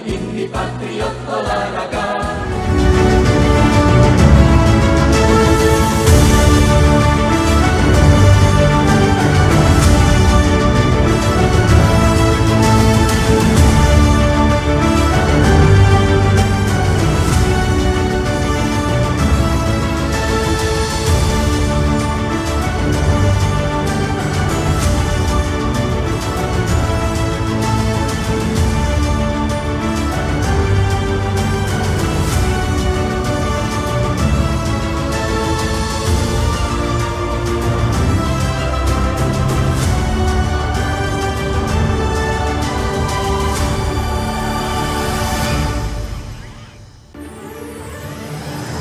ini patriot olahraga.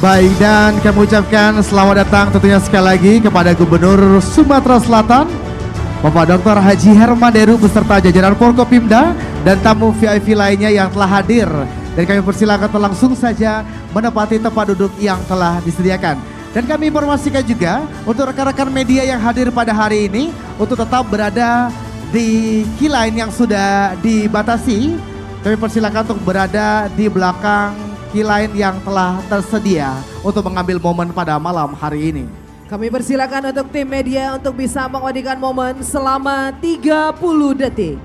Baik, dan kami ucapkan selamat datang tentunya sekali lagi kepada Gubernur Sumatera Selatan Bapak Dr. Haji Herman Deru beserta jajaran Forkopimda dan tamu VIP lainnya yang telah hadir. Dan kami persilakan langsung saja menempati tempat duduk yang telah disediakan. Dan kami informasikan juga untuk rekan-rekan media yang hadir pada hari ini untuk tetap berada di queue line yang sudah dibatasi. Kami persilakan untuk berada di belakang queue line yang telah tersedia untuk mengambil momen pada malam hari ini. Kami persilakan untuk tim media untuk bisa mengabadikan momen selama 30 detik.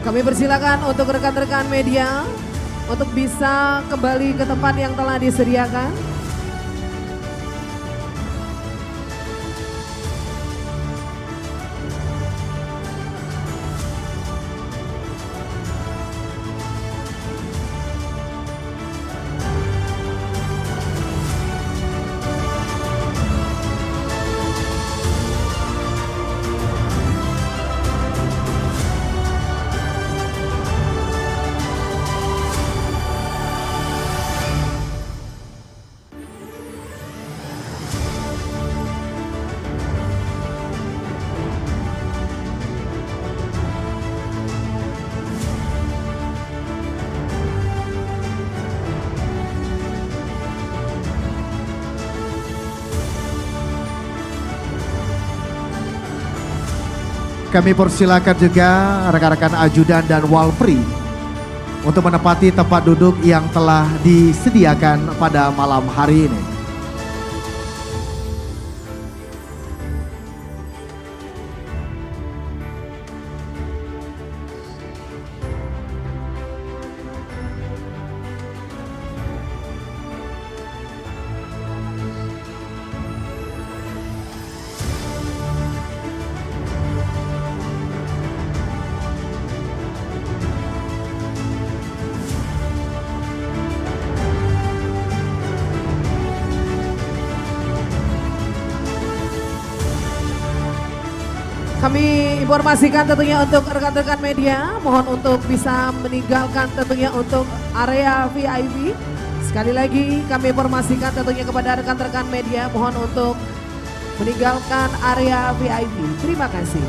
Kami persilakan untuk rekan-rekan media untuk bisa kembali ke tempat yang telah disediakan. Kami persilakan juga rekan-rekan ajudan dan walpri untuk menempati tempat duduk yang telah disediakan pada malam hari ini. Kami informasikan tentunya untuk rekan-rekan media, mohon untuk bisa meninggalkan tentunya untuk area VIP. Sekali lagi kami informasikan tentunya kepada rekan-rekan media, mohon untuk meninggalkan area VIP. Terima kasih.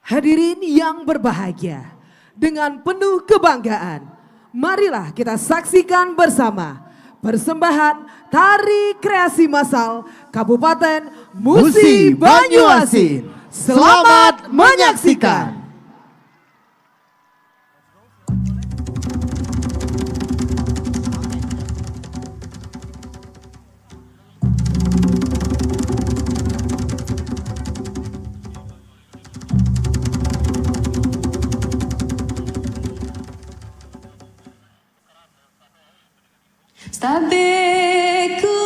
Hadirin yang berbahagia, dengan penuh kebanggaan, marilah kita saksikan bersama persembahan Tari Kreasi Massal Kabupaten Musi Banyuasin. Selamat menyaksikan. Sabe ku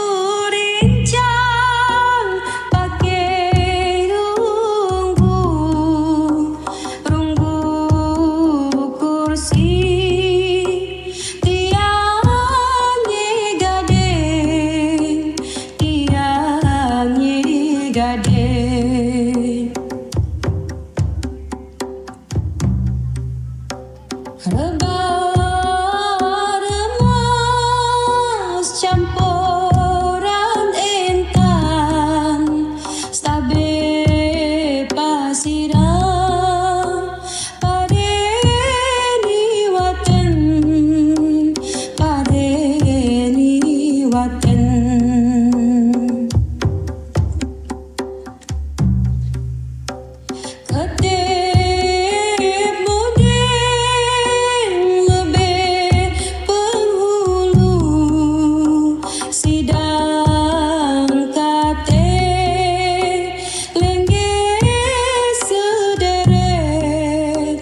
rincang pakai runggu kursi tiangnya gade campuran intan stabe pasirang padeni waten ketip mudeng lebih penghulu sidang kate lengge sederet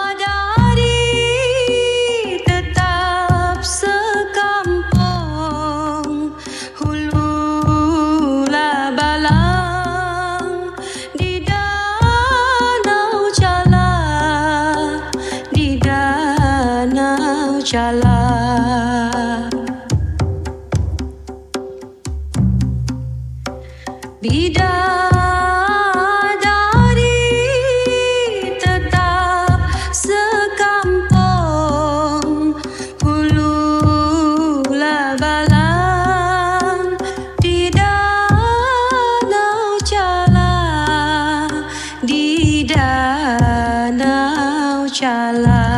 bidadari tetap sekampung hulu labalang di danau Cala bidadari tetap sekampung hulu labalang di danau Cala.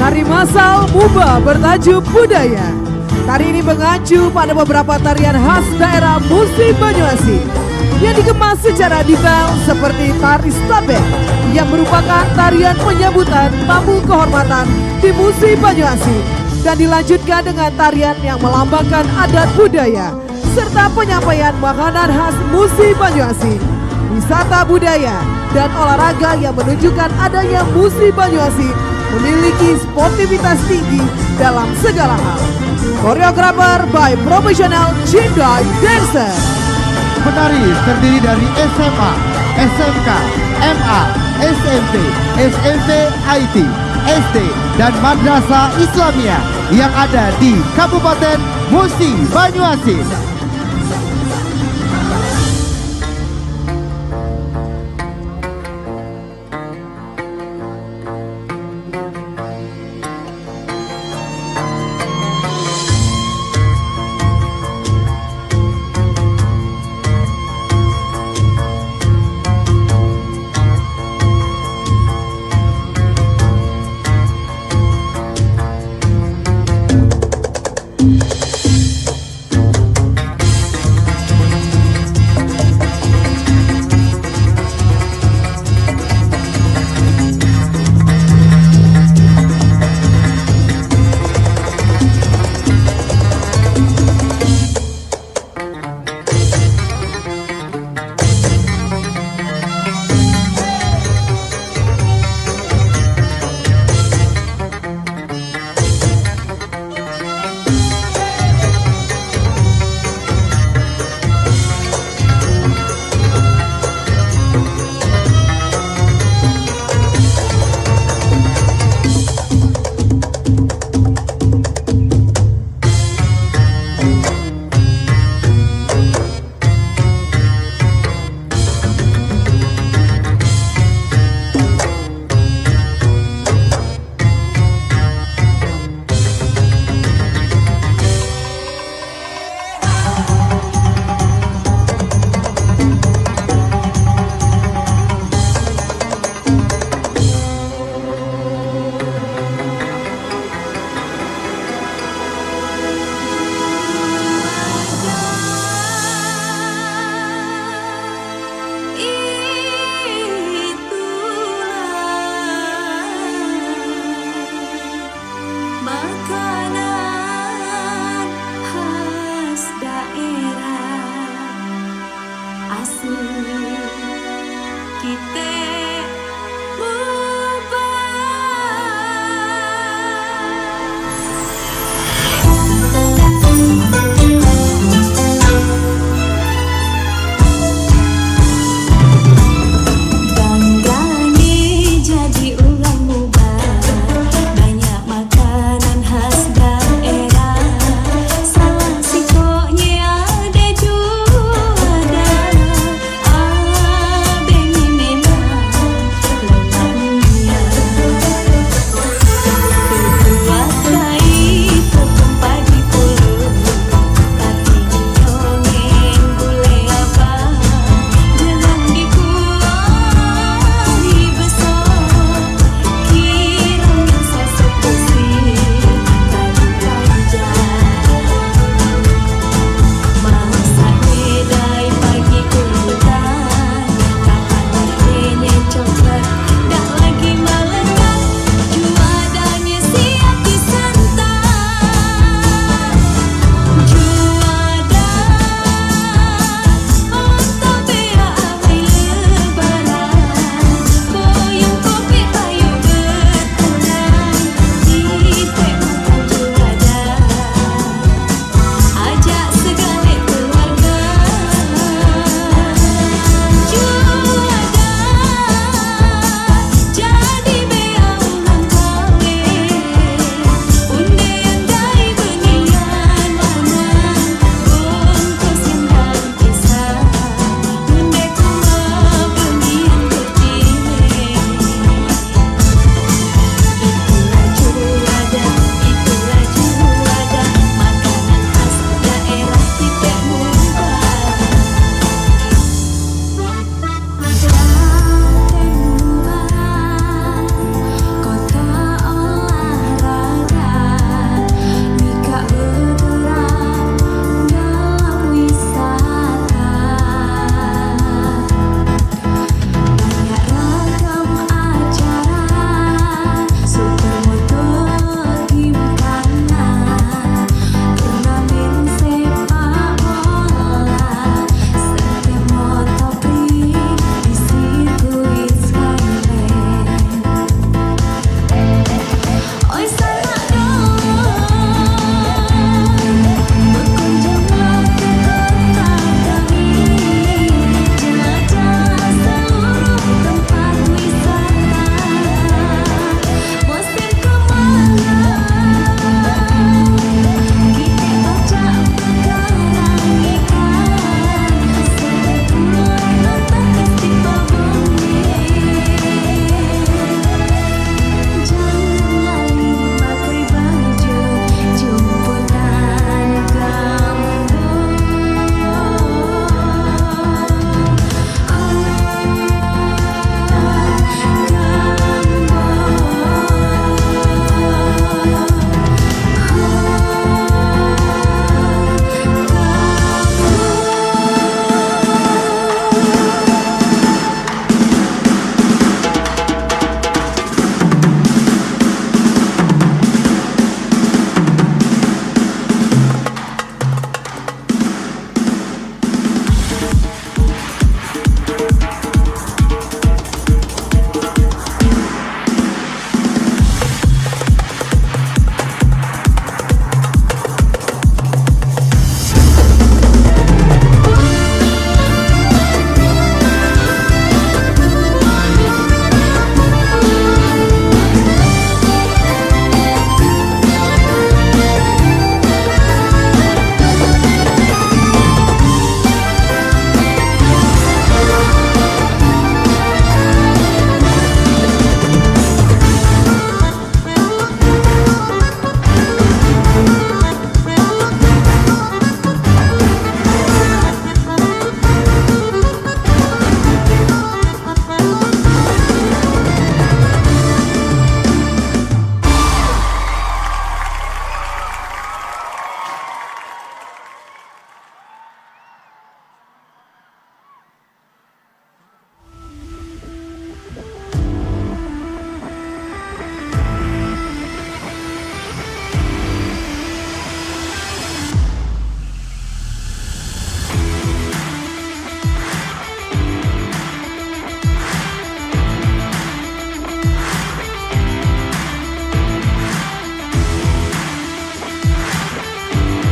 Tari massal Muba bertajuk Budaya. Tari ini mengacu pada beberapa tarian khas daerah Musi Banyuasin yang dikemas secara detail seperti tari stabek yang merupakan tarian penyambutan tamu kehormatan di Musi Banyuasin dan dilanjutkan dengan tarian yang melambangkan adat budaya serta penyampaian makanan khas Musi Banyuasin, wisata budaya dan olahraga yang menunjukkan adanya Musi Banyuasin memiliki sportivitas tinggi dalam segala hal. Koreografer by professional Cindai Dancer. Penari terdiri dari SMA, SMK, MA, SMP, SMP IT, SD, dan Madrasah Islamiyah yang ada di Kabupaten Musi Banyuasin.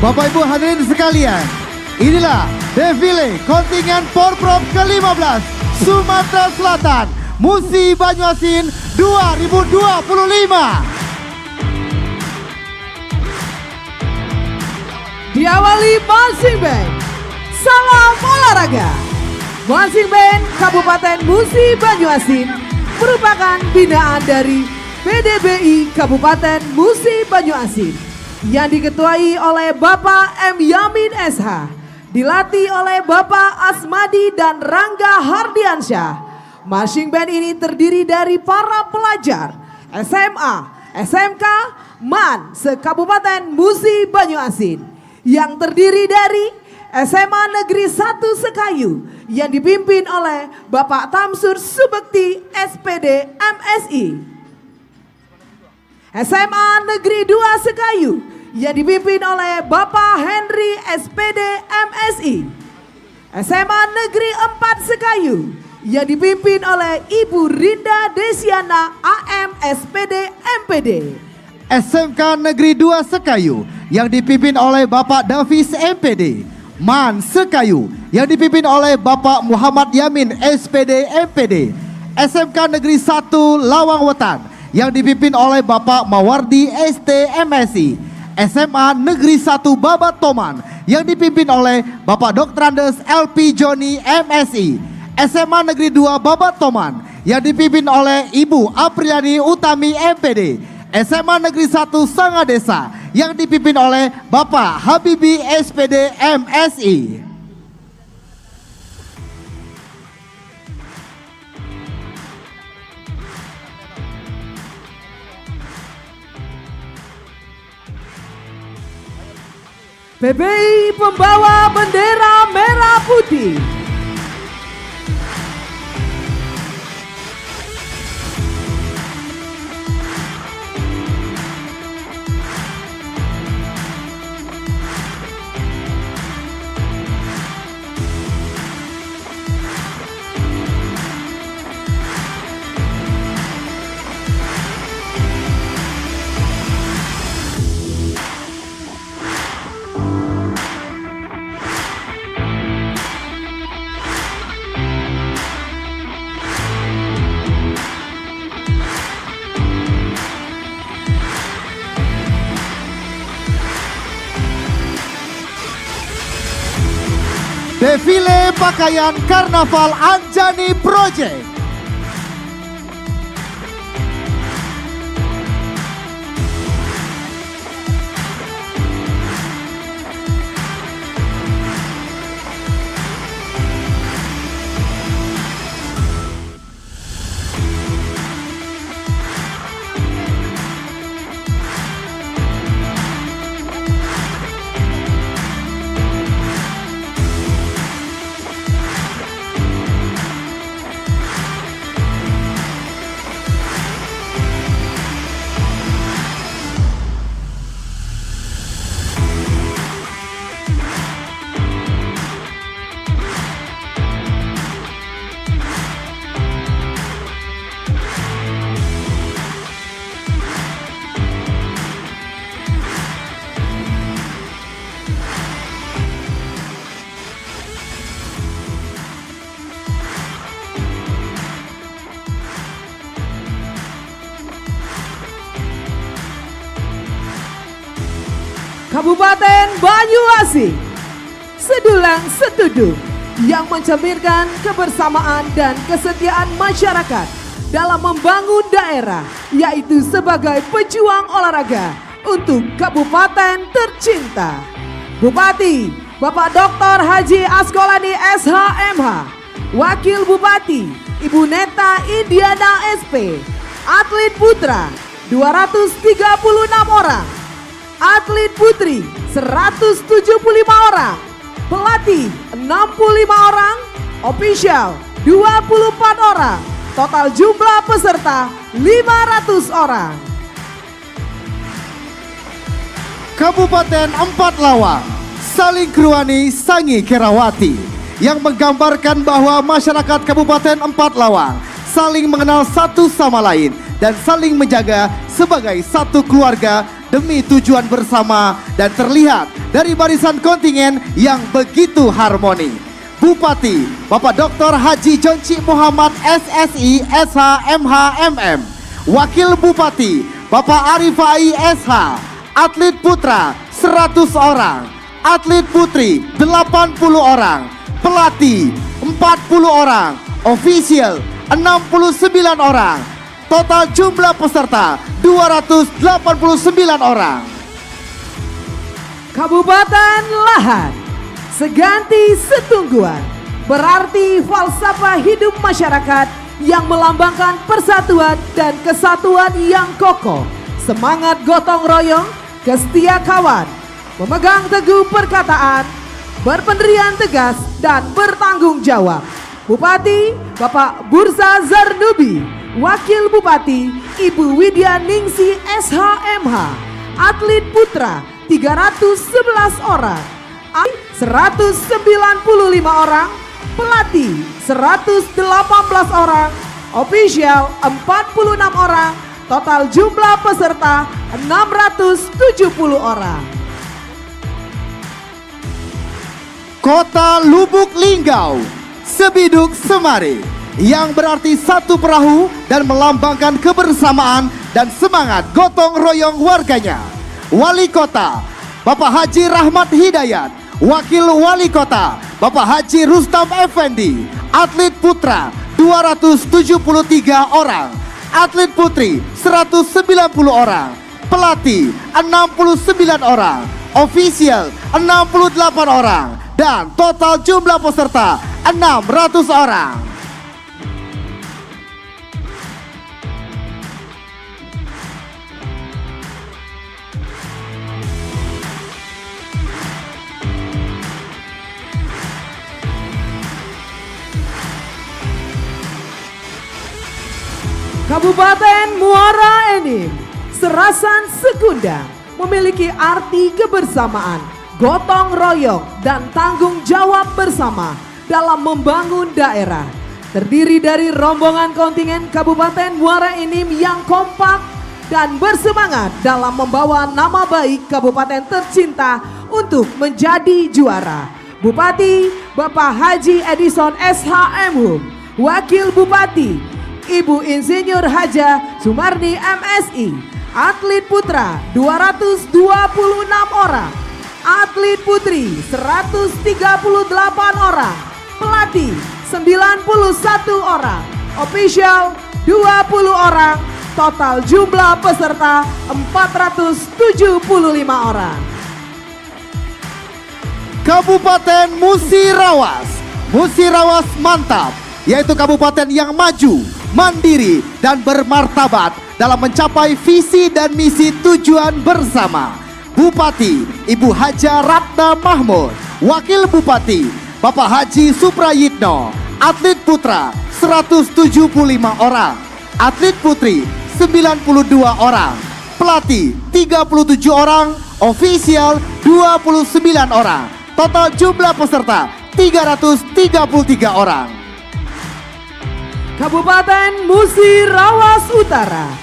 Bapak Ibu hadirin sekalian, inilah defile kontingen Porprov ke-15 Sumatera Selatan Musi Banyuasin 2025. Diawali marching band Salam Olahraga. Marching band Kabupaten Musi Banyuasin merupakan binaan dari PDBI Kabupaten Musi Banyuasin yang diketuai oleh Bapak M. Yamin SH, dilatih oleh Bapak Asmadi dan Rangga Hardiansyah. Marching band ini terdiri dari para pelajar SMA, SMK, MAN se-Kabupaten Musi Banyuasin yang terdiri dari SMA Negeri 1 Sekayu yang dipimpin oleh Bapak Tamsur Subekti SPD MSI. SMA Negeri 2 Sekayu yang dipimpin oleh Bapak Henry SPD MSI. SMA Negeri 4 Sekayu yang dipimpin oleh Ibu Rinda Desiana AM SPD MPD. SMK Negeri 2 Sekayu yang dipimpin oleh Bapak Davis MPD. MAN Sekayu yang dipimpin oleh Bapak Muhammad Yamin SPD MPD. SMK Negeri 1 Lawang Wetan yang dipimpin oleh Bapak Mawardi ST MSI. SMA Negeri 1 Babat Toman yang dipimpin oleh Bapak Dr. Andes LP Joni MSI. SMA Negeri 2 Babat Toman yang dipimpin oleh Ibu Apriliani Utami MPD. SMA Negeri 1 Sangadesa yang dipimpin oleh Bapak Habibi SPD MSI. PBI pembawa bendera merah putih. Defile pakaian Karnaval Anjani Project. Kabupaten Banyuasin, sedulang setuju yang mencerminkan kebersamaan dan kesetiaan masyarakat dalam membangun daerah, yaitu sebagai pejuang olahraga untuk kabupaten tercinta. Bupati Bapak Dr. Haji Askolani SHMH, Wakil Bupati Ibu Neta Indiana SP, atlet putra 236 orang, atlet putri 175 orang, pelatih 65 orang, official 24 orang, total jumlah peserta 500 orang. Kabupaten Empat Lawang, Saling Kruani Sangi Kerawati, yang menggambarkan bahwa masyarakat Kabupaten Empat Lawang saling mengenal satu sama lain dan saling menjaga sebagai satu keluarga demi tujuan bersama dan terlihat dari barisan kontingen yang begitu harmoni. Bupati Bapak Dr. Haji Jonci Muhammad SSI SH MH MM. Wakil Bupati Bapak Arifai SH. Atlet putra 100 orang, atlet putri 80 orang, pelatih 40 orang, official 69 orang. Total jumlah peserta 289 orang. Kabupaten Lahat, seganti setungguan, berarti falsafah hidup masyarakat yang melambangkan persatuan dan kesatuan yang kokoh, semangat gotong royong, kestia kawan, memegang teguh perkataan, berpendirian tegas dan bertanggung jawab. Bupati Bapak Bursa Zarnubi, Wakil Bupati Ibu Widya Ningsi SHMH, atlet putra 311 orang, 195 orang, pelatih 118 orang, official 46 orang, total jumlah peserta 670 orang. Kota Lubuk Linggau, Sebiduk Semari, yang berarti satu perahu dan melambangkan kebersamaan dan semangat gotong royong warganya. Wali Kota Bapak Haji Rahmat Hidayat, Wakil Wali Kota Bapak Haji Rustam Effendi, atlet putra 273 orang, atlet putri 190 orang, pelatih 69 orang, official 68 orang, dan total jumlah peserta 600 orang. Kabupaten Muara Enim, Serasan Sekundang, memiliki arti kebersamaan, gotong royong, dan tanggung jawab bersama dalam membangun daerah. Terdiri dari rombongan kontingen Kabupaten Muara Enim yang kompak dan bersemangat dalam membawa nama baik kabupaten tercinta untuk menjadi juara. Bupati Bapak Haji Edison SHM, Wakil Bupati Ibu Insinyur Haja Sumarni MSI, atlet putra 226 orang, atlet putri 138 orang, pelatih 91 orang, official 20 orang, total jumlah peserta 475 orang. Kabupaten Musirawas, Musirawas mantap, yaitu kabupaten yang maju, mandiri, dan bermartabat dalam mencapai visi dan misi tujuan bersama. Bupati Ibu Haja Ratna Mahmud, Wakil Bupati Bapak Haji Suprayitno, atlet putra 175 orang, atlet putri 92 orang, pelatih 37 orang, official 29 orang, total jumlah peserta 333 orang. Kabupaten Musirawas Utara,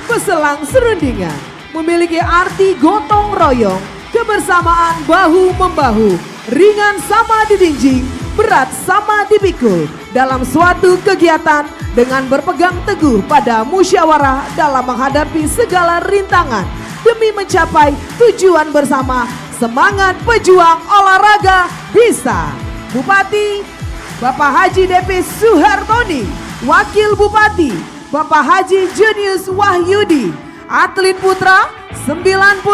Peselang Serundingan, memiliki arti gotong royong, kebersamaan bahu-membahu, ringan sama didinjing, berat sama dipikul dalam suatu kegiatan dengan berpegang teguh pada musyawarah dalam menghadapi segala rintangan demi mencapai tujuan bersama. Semangat pejuang olahraga bisa. Bupati Bapak Haji Depi Suhartoni, Wakil Bupati Bapak Haji Junius Wahyudi, atlet putra 99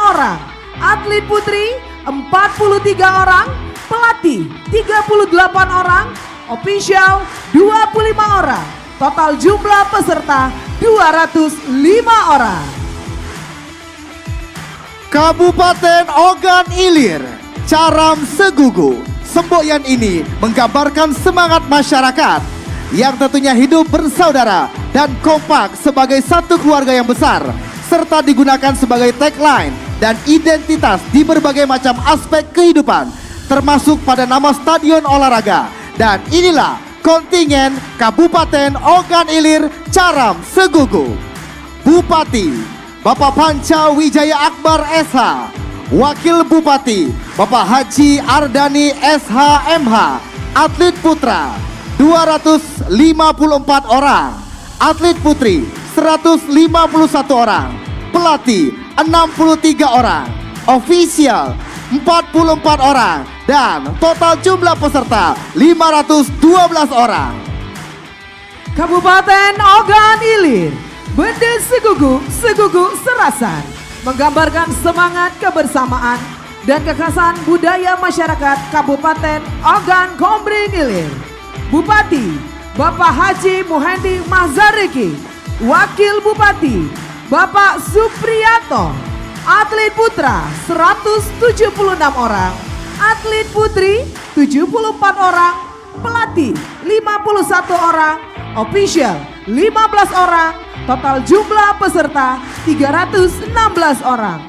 orang, atlet putri 43 orang, pelatih 38 orang, official 25 orang, total jumlah peserta 205 orang. Kabupaten Ogan Ilir, Caram Segugu. Semboyan ini menggambarkan semangat masyarakat yang tentunya hidup bersaudara dan kompak sebagai satu keluarga yang besar, serta digunakan sebagai tagline dan identitas di berbagai macam aspek kehidupan, termasuk pada nama stadion olahraga. Dan inilah kontingen Kabupaten Ogan Ilir Caram Segugu. Bupati Bapak Panca Wijaya Akbar SH. Wakil Bupati Bapak Haji Ardani SHMH. Atlet putra 254 orang. Atlet putri 151 orang. Pelatih 63 orang. Ofisial 44 orang. Dan total jumlah peserta 512 orang. Kabupaten Ogan Ilir, Bende Segugu, Segugu Serasan, menggambarkan semangat kebersamaan dan kekhasan budaya masyarakat Kabupaten Ogan Komering Ilir. Bupati Bapak Haji Muhendi Mazariki, Wakil Bupati Bapak Supriyato. Atlet putra 176 orang, atlet putri 74 orang, pelatih 51 orang, official 15 orang, total jumlah peserta 316 orang.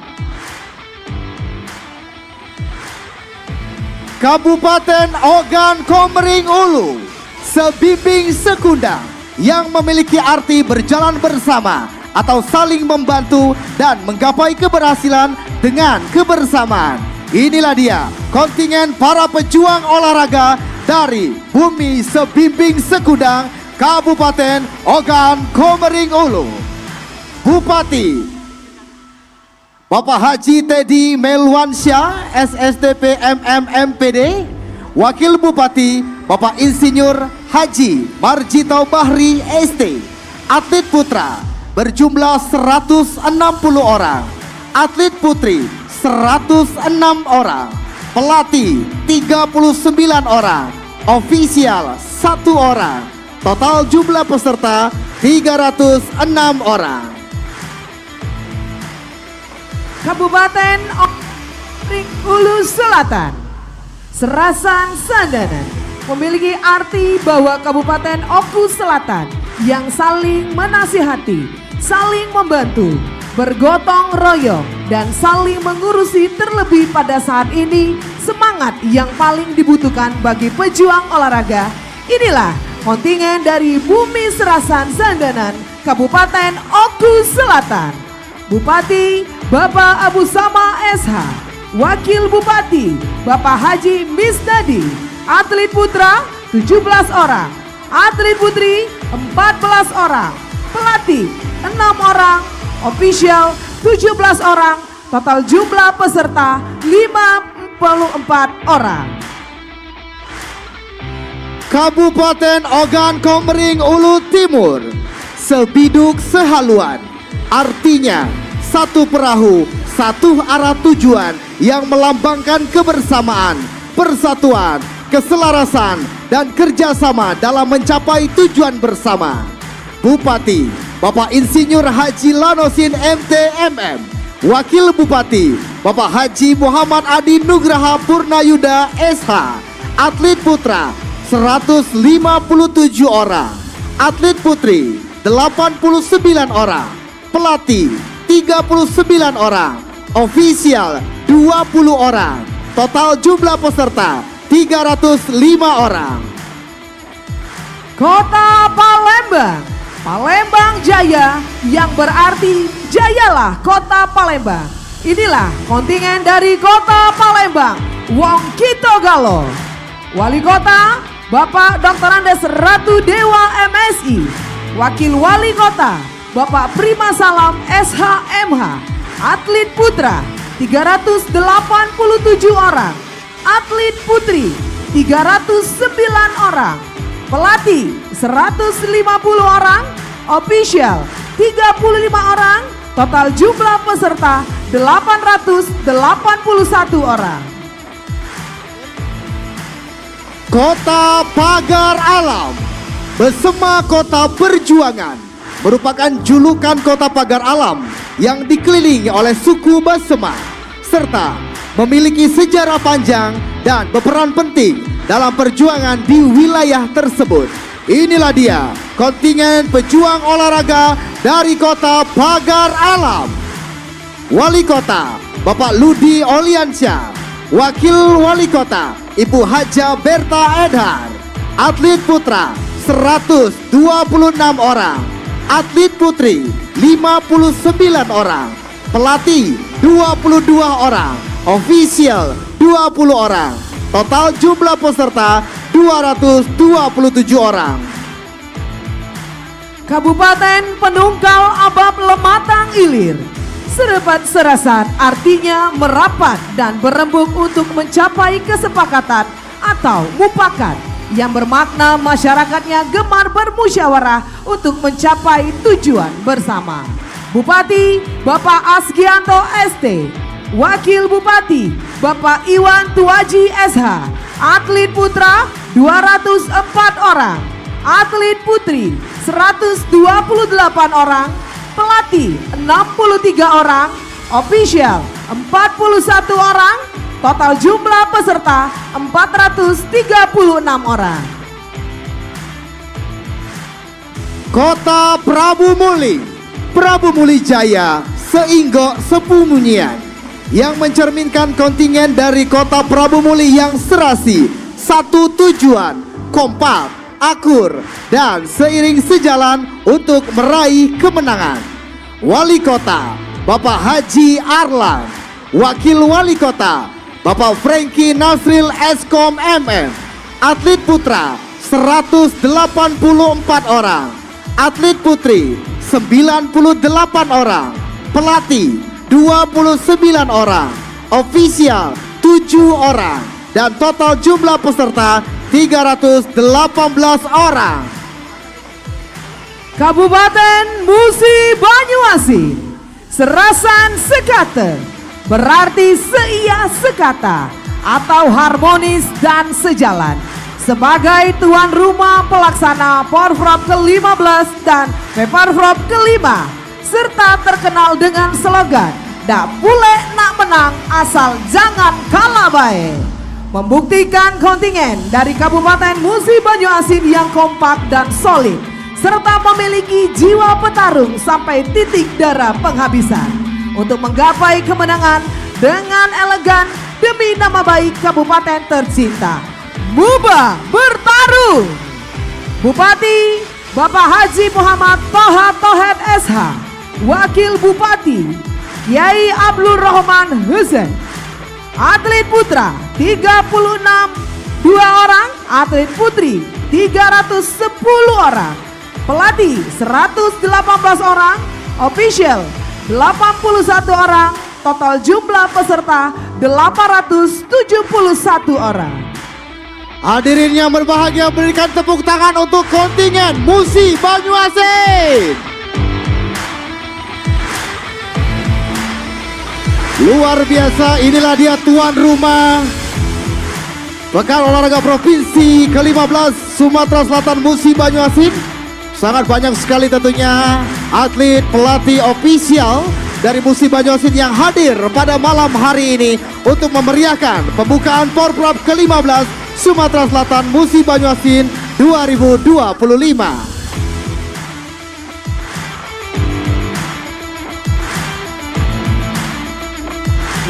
Kabupaten Ogan Komering Ulu, sebimbing sekundang yang memiliki arti berjalan bersama atau saling membantu dan menggapai keberhasilan dengan kebersamaan. Inilah dia kontingen para pejuang olahraga dari Bumi Sebimbing Sekundang Kabupaten Ogan Komering Ulu. Bupati Bapak Haji Teddy Melwansyah SSTP MMMPD. Wakil Bupati Bapak Insinyur Haji Marjito Bahri ST. Atlet putra berjumlah 160 orang. Atlet putri 106 orang. Pelatih 39 orang. Ofisial 1 orang. Total jumlah peserta 306 orang. Kabupaten Komering Ulu Selatan, Serasan Sandanan, memiliki arti bahwa Kabupaten Oku Selatan yang saling menasihati, saling membantu, bergotong royong, dan saling mengurusi, terlebih pada saat ini semangat yang paling dibutuhkan bagi pejuang olahraga. Inilah kontingen dari Bumi Serasan Sandanan, Kabupaten Oku Selatan. Bupati Bapak Abu Sama SH, Wakil Bupati Bapak Haji Misdadi. Atlet putra 17 orang, atlet putri 14 orang, pelatih 6 orang, official 17 orang, total jumlah peserta 54 orang. Kabupaten Ogan Komering Ulu Timur, sebiduk sehaluan, artinya satu perahu, satu arah tujuan yang melambangkan kebersamaan, persatuan, keselarasan, dan kerjasama dalam mencapai tujuan bersama. Bupati Bapak Insinyur Haji Lanosin MTMM. Wakil Bupati Bapak Haji Muhammad Adi Nugraha Purnayuda SH. Atlet putra 157 orang, atlet putri 89 orang, pelatih 39 orang, ofisial 20 orang, total jumlah peserta 305 orang. Kota Palembang, Palembang Jaya, yang berarti jayalah Kota Palembang. Inilah kontingen dari Kota Palembang, Wong Kito Galo. Wali Kota Bapak Dr. Andes Ratu Dewa MSI. Wakil Wali Kota Bapak Prima Salam SHMH. Atlet putra 387 orang, atlet putri 309 orang, pelatih 150 orang, official 35 orang, total jumlah peserta 881 orang. Kota Pagar Alam, Besema Kota Perjuangan, merupakan julukan Kota Pagar Alam yang dikelilingi oleh suku Besema, serta memiliki sejarah panjang dan berperan penting dalam perjuangan di wilayah tersebut. Inilah dia kontingen pejuang olahraga dari Kota Pagar Alam. Wali Kota Bapak Ludi Oliansyah. Wakil Wali Kota Ibu Haja Berta Edhar. Atlet putra 126 orang, atlet putri 50 orang. Pelatih 22 orang. Official 20 orang. Total jumlah peserta 227 orang. Kabupaten Penunggal Abab Lematang Ilir. Serebat serasan artinya merapat dan berembuk untuk mencapai kesepakatan atau mufakat yang bermakna masyarakatnya gemar bermusyawarah untuk mencapai tujuan bersama. Bupati Bapak Asgianto ST, Wakil Bupati Bapak Iwan Tuaji SH, atlet putra 204 orang, atlet putri 128 orang, pelatih 63 orang, official 41 orang, total jumlah peserta 436 orang. Kota Prabu Muli Jaya, Seinggok Sepumunyian, yang mencerminkan kontingen dari Kota Prabu Muli yang serasi, satu tujuan, kompak, akur, dan seiring sejalan untuk meraih kemenangan. Wali Kota Bapak Haji Arlan, Wakil Wali Kota Bapak Franky Nasril Eskom MM, atlet putra 184 orang, atlet putri 98 orang, pelatih 29 orang, official 7 orang, dan total jumlah peserta 318 orang. Kabupaten Musi Banyuasin, serasan sekate, berarti seia sekata atau harmonis dan sejalan. Sebagai tuan rumah pelaksana Porprov ke-15 dan Peparprov ke-5, serta terkenal dengan slogan "Dak bule nak menang asal jangan kalah bae", membuktikan kontingen dari Kabupaten Musi Banyuasin yang kompak dan solid, serta memiliki jiwa petarung sampai titik darah penghabisan untuk menggapai kemenangan dengan elegan demi nama baik kabupaten tercinta. Muba bertarung. Bupati Bapak Haji Muhammad Toha Tohet SH, Wakil Bupati Kiai Abdul Rahman Husain, atlet putra 36 orang, atlet putri 310 orang, pelatih 118 orang, official 81 orang, total jumlah peserta 871 orang. Hadirin yang berbahagia, berikan tepuk tangan untuk kontingen Musi Banyuasin. Luar biasa, inilah dia tuan rumah Pekan Olahraga Provinsi ke-15 Sumatera Selatan Musi Banyuasin. Sangat banyak sekali tentunya atlet, pelatih, official dari Musi Banyuasin yang hadir pada malam hari ini untuk memeriahkan pembukaan Porprov ke-15 Sumatera Selatan Musi Banyuasin 2025.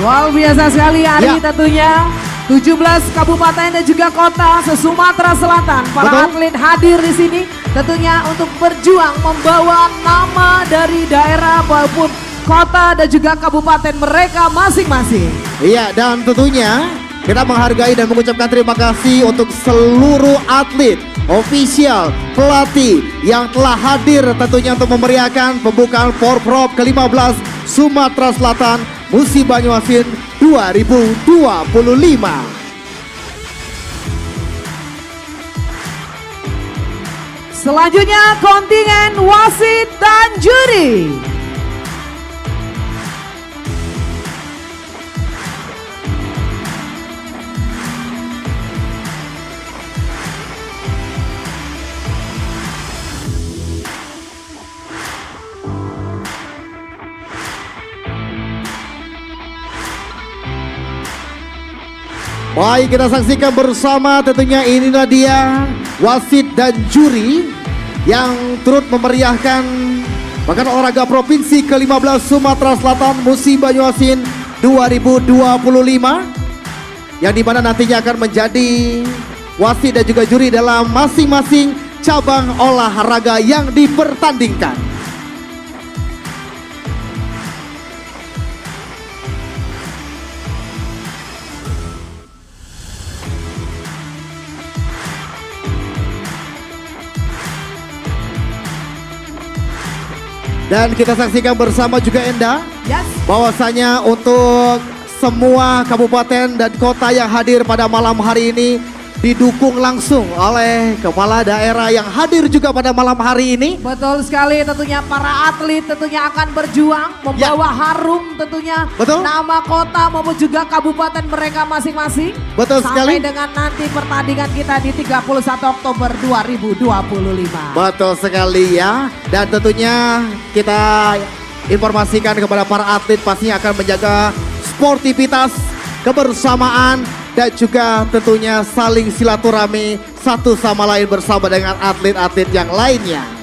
Luar biasa sekali hari tentunya 17 kabupaten dan juga kota se-Sumatera Selatan. Para Betul. atlet hadir di sini tentunya untuk berjuang membawa nama dari daerah maupun kota dan juga kabupaten mereka masing-masing. Iya, dan tentunya kita menghargai dan mengucapkan terima kasih untuk seluruh atlet, official, pelatih yang telah hadir tentunya untuk memeriahkan pembukaan Porprov ke-15 Sumatera Selatan Musi Banyuasin 2025. Selanjutnya kontingen wasit dan juri. Baik, kita saksikan bersama tentunya inilah dia wasit dan juri yang turut memeriahkan Pekan Olahraga Provinsi ke-15 Sumatera Selatan Musi Banyuasin 2025, yang dimana nantinya akan menjadi wasit dan juga juri dalam masing-masing cabang olahraga yang dipertandingkan. Dan kita saksikan bersama juga Enda, Yes. bahwasanya untuk semua kabupaten dan kota yang hadir pada malam hari ini didukung langsung oleh kepala daerah yang hadir juga pada malam hari ini. Betul sekali, tentunya para atlet tentunya akan berjuang membawa harum tentunya Betul. nama kota maupun juga kabupaten mereka masing-masing. Betul sampai sekali. dengan nanti pertandingan kita di 31 Oktober 2025. Betul sekali ya. Dan tentunya kita informasikan kepada para atlet pastinya akan menjaga sportivitas, kebersamaan, dan juga tentunya saling silaturahmi satu sama lain bersama dengan atlet-atlet yang lainnya.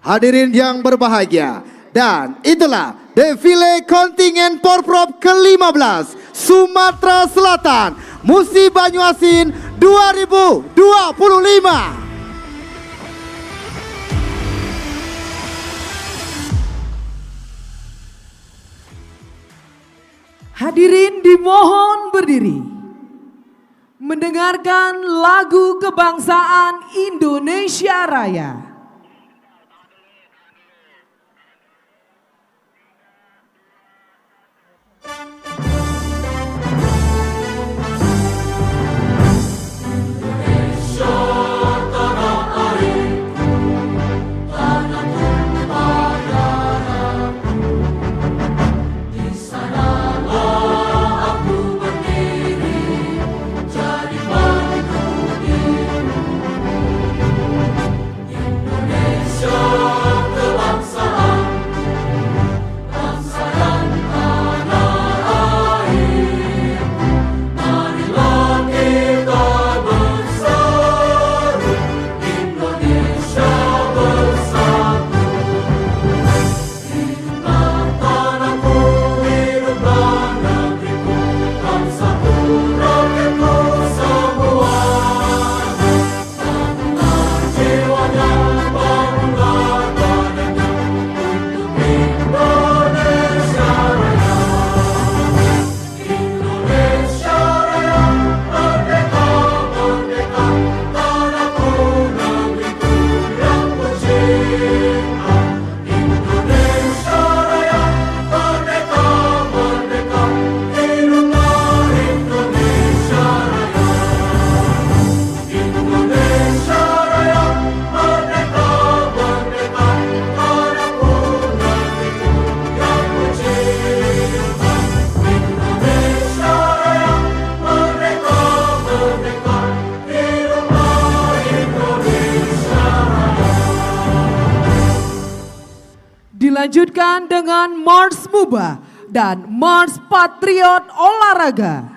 Hadirin yang berbahagia, dan itulah defile kontingen Porprov ke-15 Sumatera Selatan Musi Banyuasin 2025. Hadirin dimohon berdiri mendengarkan lagu kebangsaan Indonesia Raya. Jadi Dilanjutkan dengan Mars Muba dan Mars Patriot Olahraga.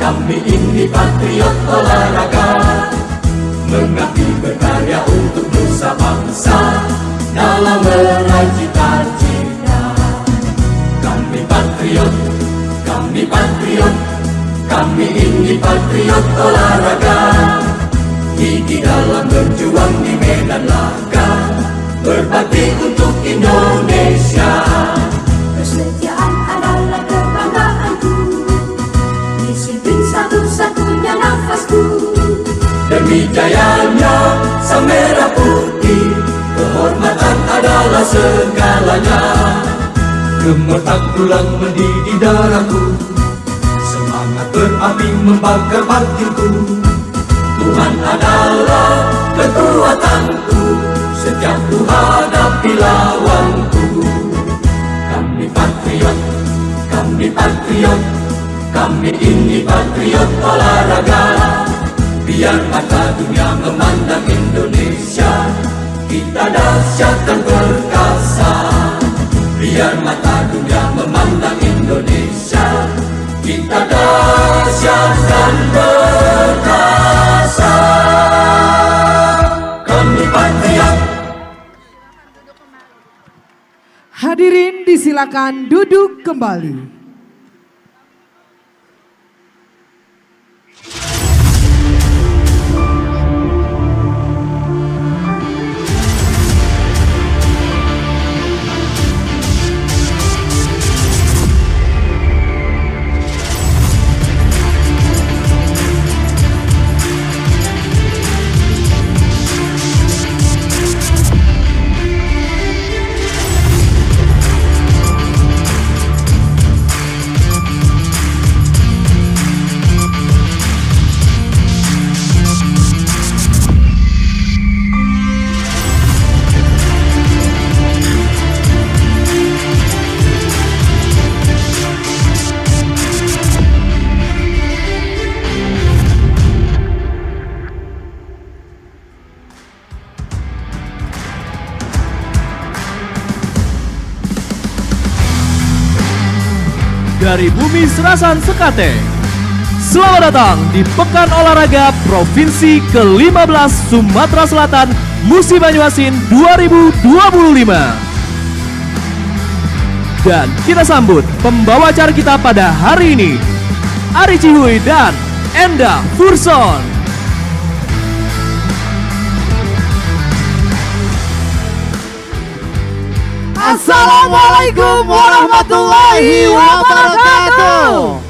Kami ini patriot olahraga, mengabdi berkarya untuk nusa bangsa dalam meraih cita-cita. Kami patriot, kami patriot, kami ini patriot olahraga. Gigi dalam berjuang di medan laga, berbakti untuk Indonesia. Kesetiaan adalah kebanggaanku, disiplin satu-satunya nafasku. Demi jayanya sang merah putih, kehormatan adalah segalanya. Gemetar tulang mendidih darahku, semangat berapi membakar batinku. Tuhan adalah kekuatanku, setiap ku hadapi lawanku. Kami patriot, kami patriot, kami ini patriot olahraga. Biar mata dunia memandang Indonesia, kita dahsyat dan perkasa. Biar mata dunia memandang Indonesia, kita dahsyat dan perkasa. Kami patriot. Hadirin disilakan duduk kembali. dari Bumi Serasan Sekate. Selamat datang di Pekan Olahraga Provinsi ke-15 Sumatera Selatan Musi Banyuasin 2025. Dan kita sambut pembawa acara kita pada hari ini, Ari Cihuy dan Enda Furson. Assalamualaikum warahmatullahi wabarakatuh.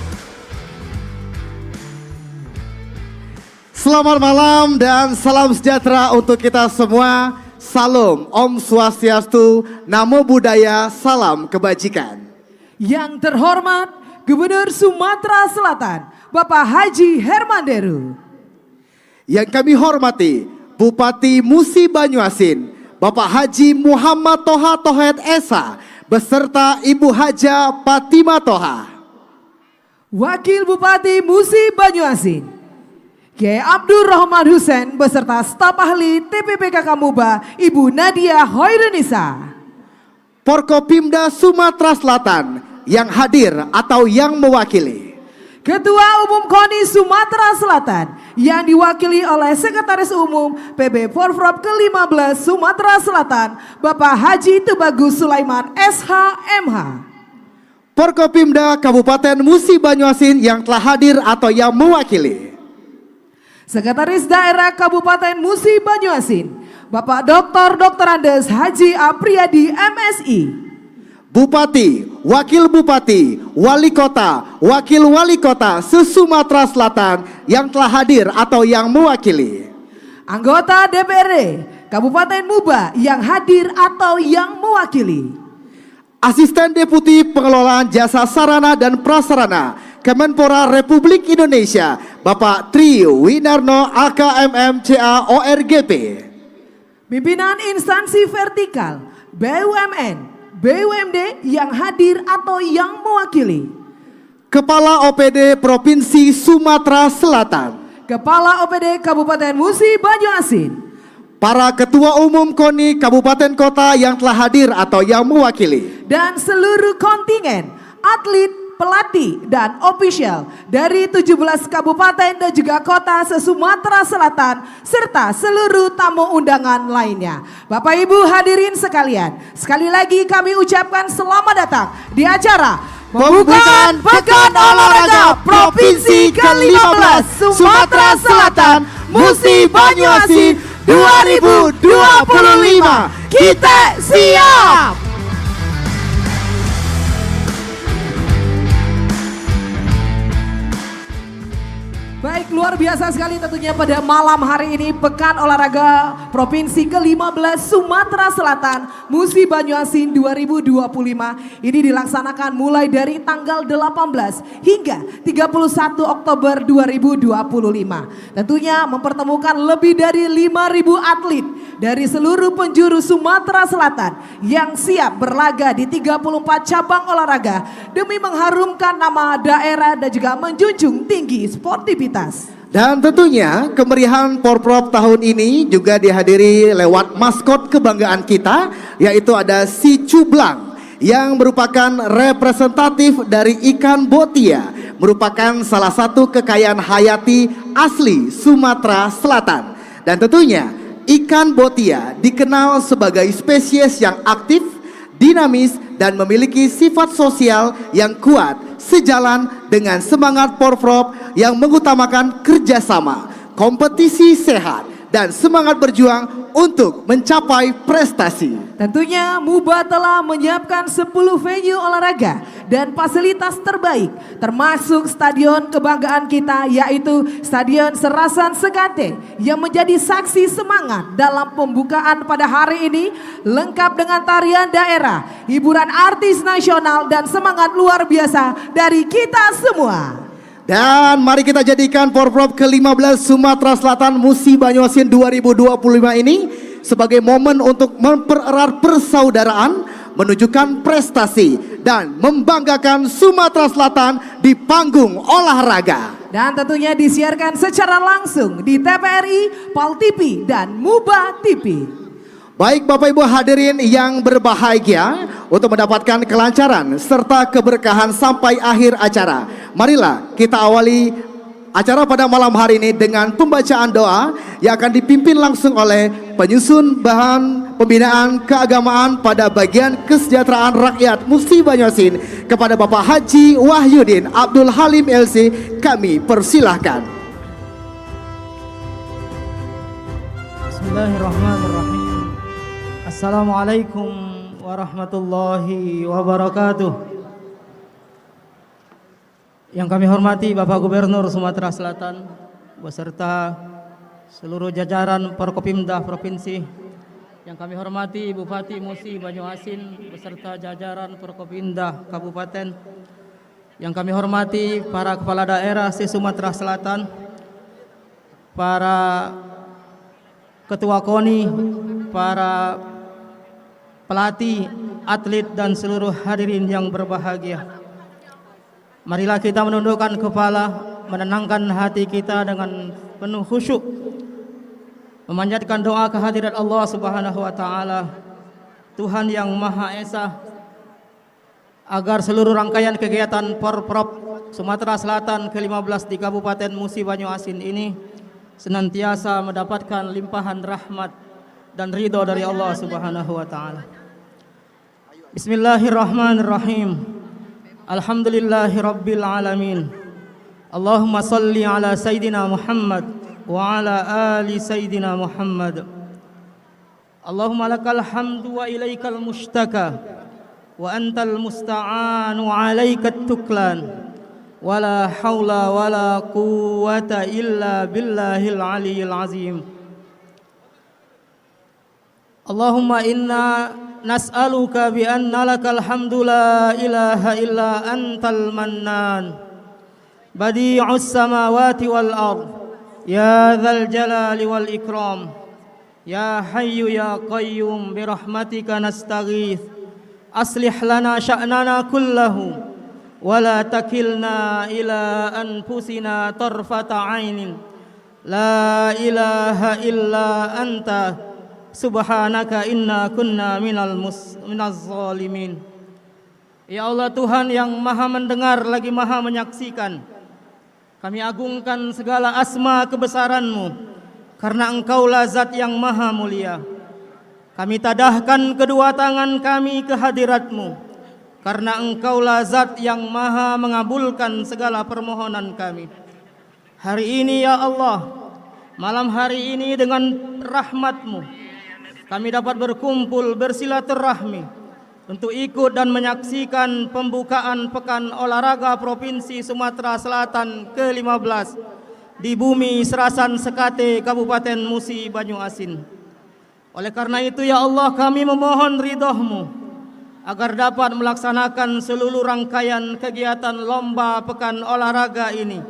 Selamat malam dan salam sejahtera untuk kita semua. Salam Om Swastiastu, Namo Buddhaya, salam kebajikan. Yang terhormat Gubernur Sumatera Selatan, Bapak Haji Herman Deru. Yang kami hormati Bupati Musi Banyuasin, Bapak Haji Muhammad Toha Tohet Esa, beserta Ibu Haja Fatimah Toha. Wakil Bupati Musi Banyuasin, Kiai Abdul Rahman Hussein, beserta staf ahli TPPKK Muba, Ibu Nadia Hoirunisa. Forkopimda Sumatera Selatan yang hadir atau yang mewakili. Ketua Umum KONI Sumatera Selatan yang diwakili oleh Sekretaris Umum PB Porprov ke-15 Sumatera Selatan, Bapak Haji Tubagus Sulaiman SH.MH. Forkopimda Kabupaten Musi Banyuasin yang telah hadir atau yang mewakili. Sekretaris Daerah Kabupaten Musi Banyuasin, Bapak Dr. Andes Haji Apriyadi MSI. Bupati, Wakil Bupati, Wali Kota, Wakil Wali Kota se-Sumatera Selatan yang telah hadir atau yang mewakili. Anggota DPRD Kabupaten Muba yang hadir atau yang mewakili. Asisten Deputi Pengelolaan Jasa Sarana dan Prasarana Kemenpora Republik Indonesia, Bapak Tri Winarno AKMM CA ORGP. Pimpinan instansi vertikal BUMN, BUMD yang hadir atau yang mewakili. Kepala OPD Provinsi Sumatera Selatan, Kepala OPD Kabupaten Musi Banyuasin. para Ketua Umum KONI Kabupaten Kota yang telah hadir atau yang mewakili. Dan seluruh kontingen, atlet, pelatih, dan ofisial dari 17 kabupaten dan juga kota se-Sumatera Selatan, serta seluruh tamu undangan lainnya. Bapak Ibu hadirin sekalian, sekali lagi kami ucapkan selamat datang di acara Pembukaan Pekan Olahraga Provinsi ke-15 Sumatera Selatan Musi Banyuasin 2025. Kita siap! Baik, luar biasa sekali tentunya pada malam hari ini Pekan Olahraga Provinsi ke-15 Sumatera Selatan Musi Banyuasin 2025 ini dilaksanakan mulai dari tanggal 18 hingga 31 Oktober 2025. Tentunya mempertemukan lebih dari 5.000 atlet dari seluruh penjuru Sumatera Selatan yang siap berlaga di 34 cabang olahraga demi mengharumkan nama daerah dan juga menjunjung tinggi sportivitas. Dan tentunya kemeriahan Porprov tahun ini juga dihadiri lewat maskot kebanggaan kita, yaitu ada si Cublang yang merupakan representatif dari ikan botia, merupakan salah satu kekayaan hayati asli Sumatera Selatan. Dan tentunya ikan botia dikenal sebagai spesies yang aktif, dinamis, dan memiliki sifat sosial yang kuat, sejalan dengan semangat Porprov yang mengutamakan kerjasama, kompetisi sehat, dan semangat berjuang untuk mencapai prestasi. Tentunya Muba telah menyiapkan 10 venue olahraga dan fasilitas terbaik, termasuk stadion kebanggaan kita, yaitu Stadion Serasan Sekate yang menjadi saksi semangat dalam pembukaan pada hari ini, lengkap dengan tarian daerah, hiburan artis nasional, dan semangat luar biasa dari kita semua. Dan mari kita jadikan Porprov ke-15 Sumatera Selatan Musi Banyuasin 2025 ini sebagai momen untuk mempererat persaudaraan, menunjukkan prestasi, dan membanggakan Sumatera Selatan di panggung olahraga. Dan tentunya disiarkan secara langsung di TVRI, PAL TV, dan Muba TV. Baik Bapak Ibu hadirin yang berbahagia, untuk mendapatkan kelancaran serta keberkahan sampai akhir acara, marilah kita awali acara pada malam hari ini dengan pembacaan doa yang akan dipimpin langsung oleh penyusun bahan pembinaan keagamaan pada bagian kesejahteraan rakyat Musi Banyuasin kepada Bapak Haji Wahyudin Abdul Halim LC. Kami persilahkan. Bismillahirrahmanirrahim. Assalamualaikum warahmatullahi wabarakatuh. Yang kami hormati Bapak Gubernur Sumatera Selatan beserta seluruh jajaran Forkopimda Provinsi. Yang kami hormati Bupati Musi Banyuasin beserta jajaran Forkopimda Kabupaten. Yang kami hormati para kepala daerah se-Sumatera Selatan, para ketua KONI, para pelatih, atlet dan seluruh hadirin yang berbahagia. Marilah kita menundukkan kepala, menenangkan hati kita dengan penuh khusyuk, memanjatkan doa kehadirat Allah Subhanahu wa taala, Tuhan yang Maha Esa, agar seluruh rangkaian kegiatan Porprov Sumatera Selatan ke-15 di Kabupaten Musi Banyuasin ini senantiasa mendapatkan limpahan rahmat dan ridho dari Allah Subhanahu wa taala. Bismillahirrahmanirrahim. Alhamdulillahirabbil alamin. Allahumma salli ala sayidina Muhammad wa ala ali sayidina Muhammad. Allahumma lakal hamdu wa ilaikal mushtaka wa antal musta'an wa alaikat tuklan. Wala haula wala quwwata illa billahil aliyyil azim. Allahumma inna nas'aluka bi anna lakal hamdu la ilaha illa antal mannan badi'us samawati wal ard ya dzal jalali wal ikram ya hayyu ya qayyum bi rahmatika nastaghith aslih lana sya'nana kullahu wa la takilna ila anfusina tarfata 'ainin la ilaha illa anta subhanaka inna kunna minaz zalimin. Ya Allah, Tuhan yang maha mendengar lagi maha menyaksikan, kami agungkan segala asma kebesaran-Mu, karena Engkaulah zat yang maha mulia. Kami tadahkan kedua tangan kami ke hadirat-Mu, karena Engkaulah zat yang maha mengabulkan segala permohonan kami. Hari ini ya Allah, malam hari ini dengan rahmat-Mu kami dapat berkumpul bersilaturahmi untuk ikut dan menyaksikan pembukaan Pekan Olahraga Provinsi Sumatera Selatan ke-15 di bumi Serasan Sekate Kabupaten Musi Banyuasin. Oleh karena itu ya Allah, kami memohon ridho-Mu agar dapat melaksanakan seluruh rangkaian kegiatan lomba Pekan Olahraga ini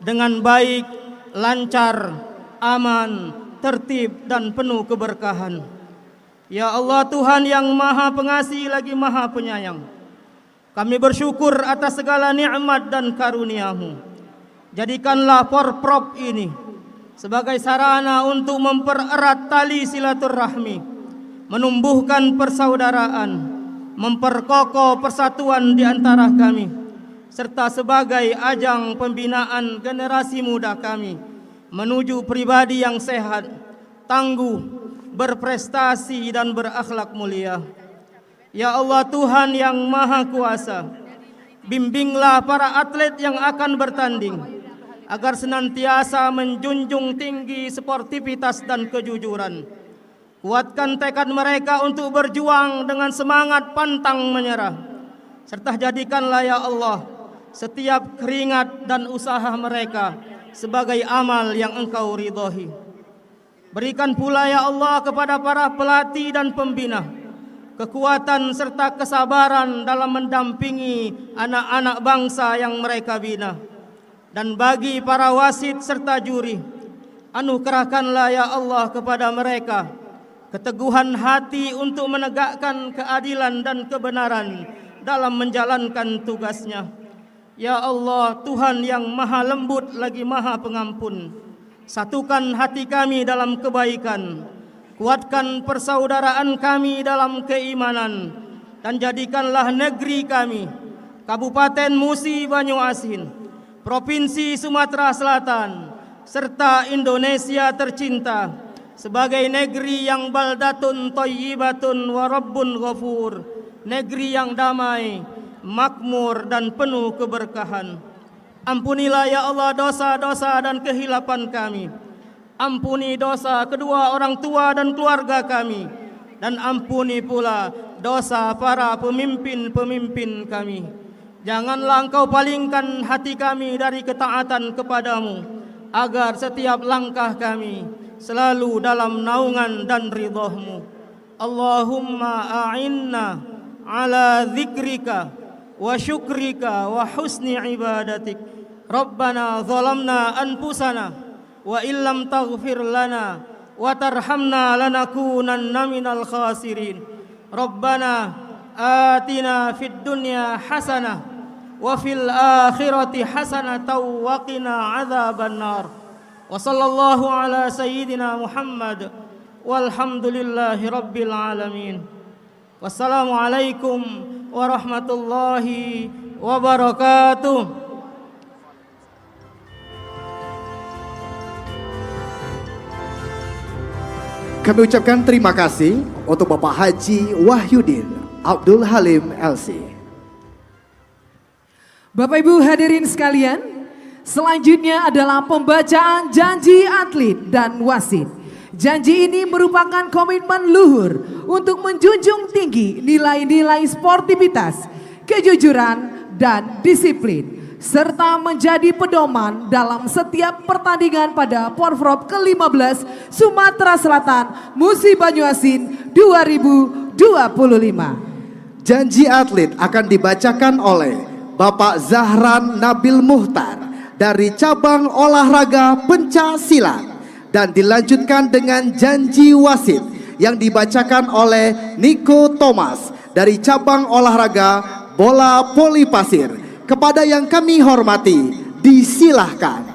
dengan baik, lancar, aman, tertib dan penuh keberkahan. Ya Allah, Tuhan yang maha pengasih lagi maha penyayang, kami bersyukur atas segala nikmat dan karunia-Mu. Jadikanlah Porprov ini sebagai sarana untuk mempererat tali silaturahmi, menumbuhkan persaudaraan, memperkokoh persatuan di antara kami, serta sebagai ajang pembinaan generasi muda kami menuju pribadi yang sehat, tangguh, berprestasi dan berakhlak mulia. Ya Allah, Tuhan yang maha kuasa, bimbinglah para atlet yang akan bertanding agar senantiasa menjunjung tinggi sportivitas dan kejujuran. Kuatkan tekad mereka untuk berjuang dengan semangat pantang menyerah, serta jadikanlah ya Allah setiap keringat dan usaha mereka sebagai amal yang Engkau ridhoi. Berikan pula ya Allah kepada para pelatih dan pembina kekuatan serta kesabaran dalam mendampingi anak-anak bangsa yang mereka bina. Dan bagi para wasit serta juri, anugerahkanlah ya Allah kepada mereka keteguhan hati untuk menegakkan keadilan dan kebenaran dalam menjalankan tugasnya. Ya Allah, Tuhan yang maha lembut lagi maha pengampun, satukan hati kami dalam kebaikan kuatkan persaudaraan kami dalam keimanan, dan jadikanlah negeri kami, Kabupaten Musi Banyuasin, Provinsi Sumatera Selatan, serta Indonesia tercinta sebagai negeri yang baldatun thayyibatun wa rabbun ghafur, negeri yang damai, makmur dan penuh keberkahan. Ampunilah ya Allah dosa-dosa dan kehilapan kami. Ampuni dosa kedua orang tua dan keluarga kami, dan ampuni pula dosa para pemimpin-pemimpin kami. Janganlah Engkau palingkan hati kami dari ketaatan kepadamu, agar setiap langkah kami selalu dalam naungan dan ridha-Mu. Allahumma a'inna ala dzikrika wa syukrika wa husni ibadatik. Rabbana zalamna anfusana wa illam taghfir lana wa tarhamna lanakunanna minal khasirin. Rabbana atina fid dunya hasanah wa fil akhirati hasanatan wa qina adzaban nar. Wa sallallahu ala sayyidina Muhammad walhamdulillahi rabbil alamin. Wassalamualaikum warahmatullahi wabarakatuh. Kami ucapkan terima kasih untuk Bapak Haji Wahyudin Abdul Halim LC. Bapak Ibu hadirin sekalian, selanjutnya adalah pembacaan janji atlet dan wasit. Janji ini merupakan komitmen luhur untuk menjunjung tinggi nilai-nilai sportivitas, kejujuran, dan disiplin, serta menjadi pedoman dalam setiap pertandingan pada Porprov ke-15 Sumatera Selatan Musi Banyuasin 2025. Janji atlet akan dibacakan oleh Bapak Zahran Nabil Muhtar dari cabang olahraga pencaksilat, dan dilanjutkan dengan janji wasit yang dibacakan oleh Niko Thomas dari cabang olahraga bola voli pasir. Kepada yang kami hormati, disilahkan.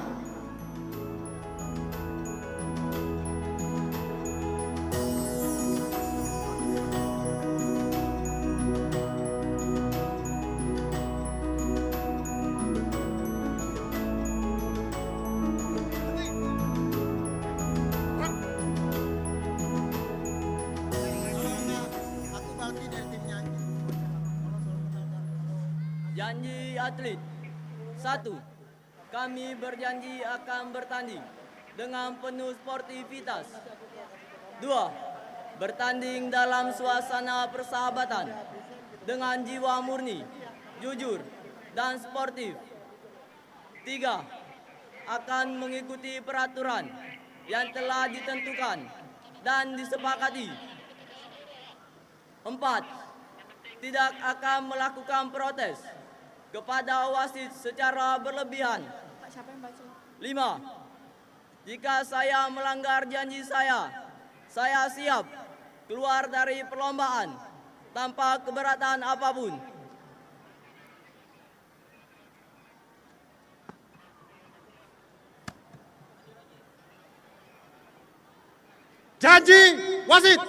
Janji atlet. 1. Kami berjanji akan bertanding dengan penuh sportivitas. 2. Bertanding dalam suasana persahabatan dengan jiwa murni, jujur, dan sportif. 3. Akan mengikuti peraturan yang telah ditentukan dan disepakati. 4. Tidak akan melakukan protes kepada wasit secara berlebihan. 5. Jika saya melanggar janji saya siap keluar dari perlombaan tanpa keberatan apapun. Janji wasit.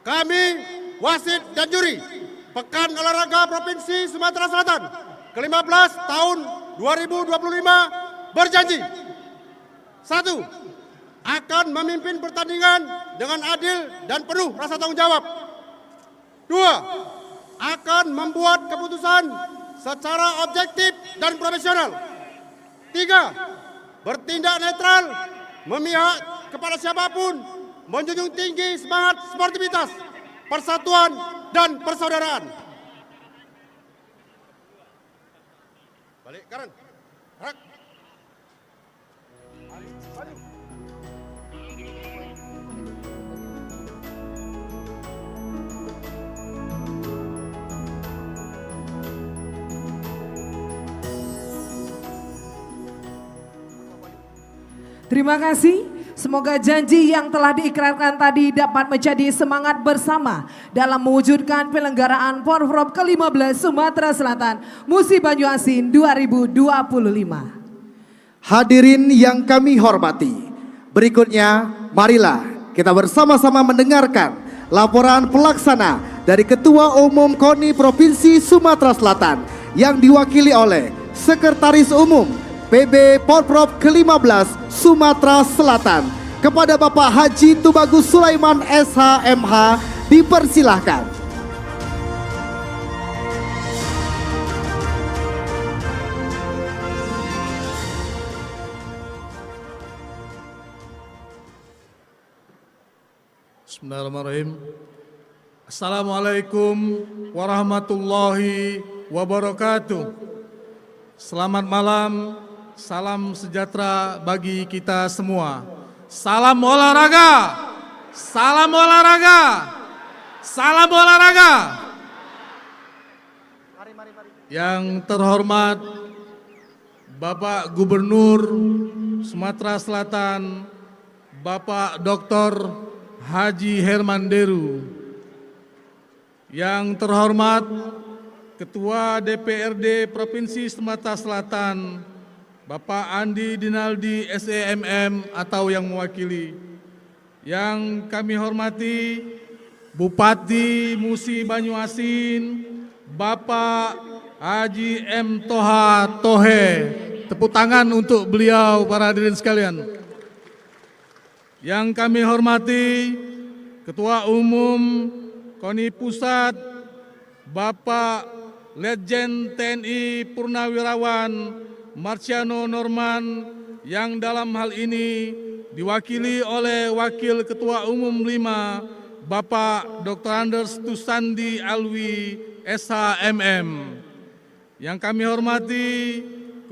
Kami wasit dan juri Pekan Olahraga Provinsi Sumatera Selatan ke-15 tahun 2025 berjanji: 1. Akan memimpin pertandingan dengan adil dan penuh rasa tanggung jawab. 2. Akan membuat keputusan secara objektif dan profesional. 3. Bertindak netral, memihak kepada siapapun, menjunjung tinggi semangat sportivitas, persatuan, dan persaudaraan. Balik kanan. Rak. Terima kasih. Semoga janji yang telah diikrarkan tadi dapat menjadi semangat bersama dalam mewujudkan penyelenggaraan Porprov ke-15 Sumatera Selatan Musi Banyuasin 2025. Hadirin yang kami hormati, berikutnya marilah kita bersama-sama mendengarkan laporan pelaksana dari Ketua Umum KONI Provinsi Sumatera Selatan yang diwakili oleh Sekretaris Umum PB Porprov ke-15 Sumatera Selatan. Kepada Bapak Haji Tubagus Sulaiman SHMH dipersilahkan. Bismillahirrahmanirrahim. Assalamualaikum warahmatullahi wabarakatuh. Selamat malam, salam sejahtera bagi kita semua. Salam olahraga, salam olahraga, salam olahraga. Yang terhormat Bapak Gubernur Sumatera Selatan, Bapak Dr. Haji Herman Deru. Yang terhormat Ketua DPRD Provinsi Sumatera Selatan, Bapak Andi Dinaldi SEMM atau yang mewakili. Yang kami hormati Bupati Musi Banyuasin, Bapak Haji M. Toha Tohe. Tepuk tangan untuk beliau, para hadirin sekalian. Yang kami hormati Ketua Umum KONI Pusat, Bapak Letjen TNI Purnawirawan Marciano Norman, yang dalam hal ini diwakili oleh Wakil Ketua Umum 5, Bapak Dr. Anders Tusandi Alwi SHMM. Yang kami hormati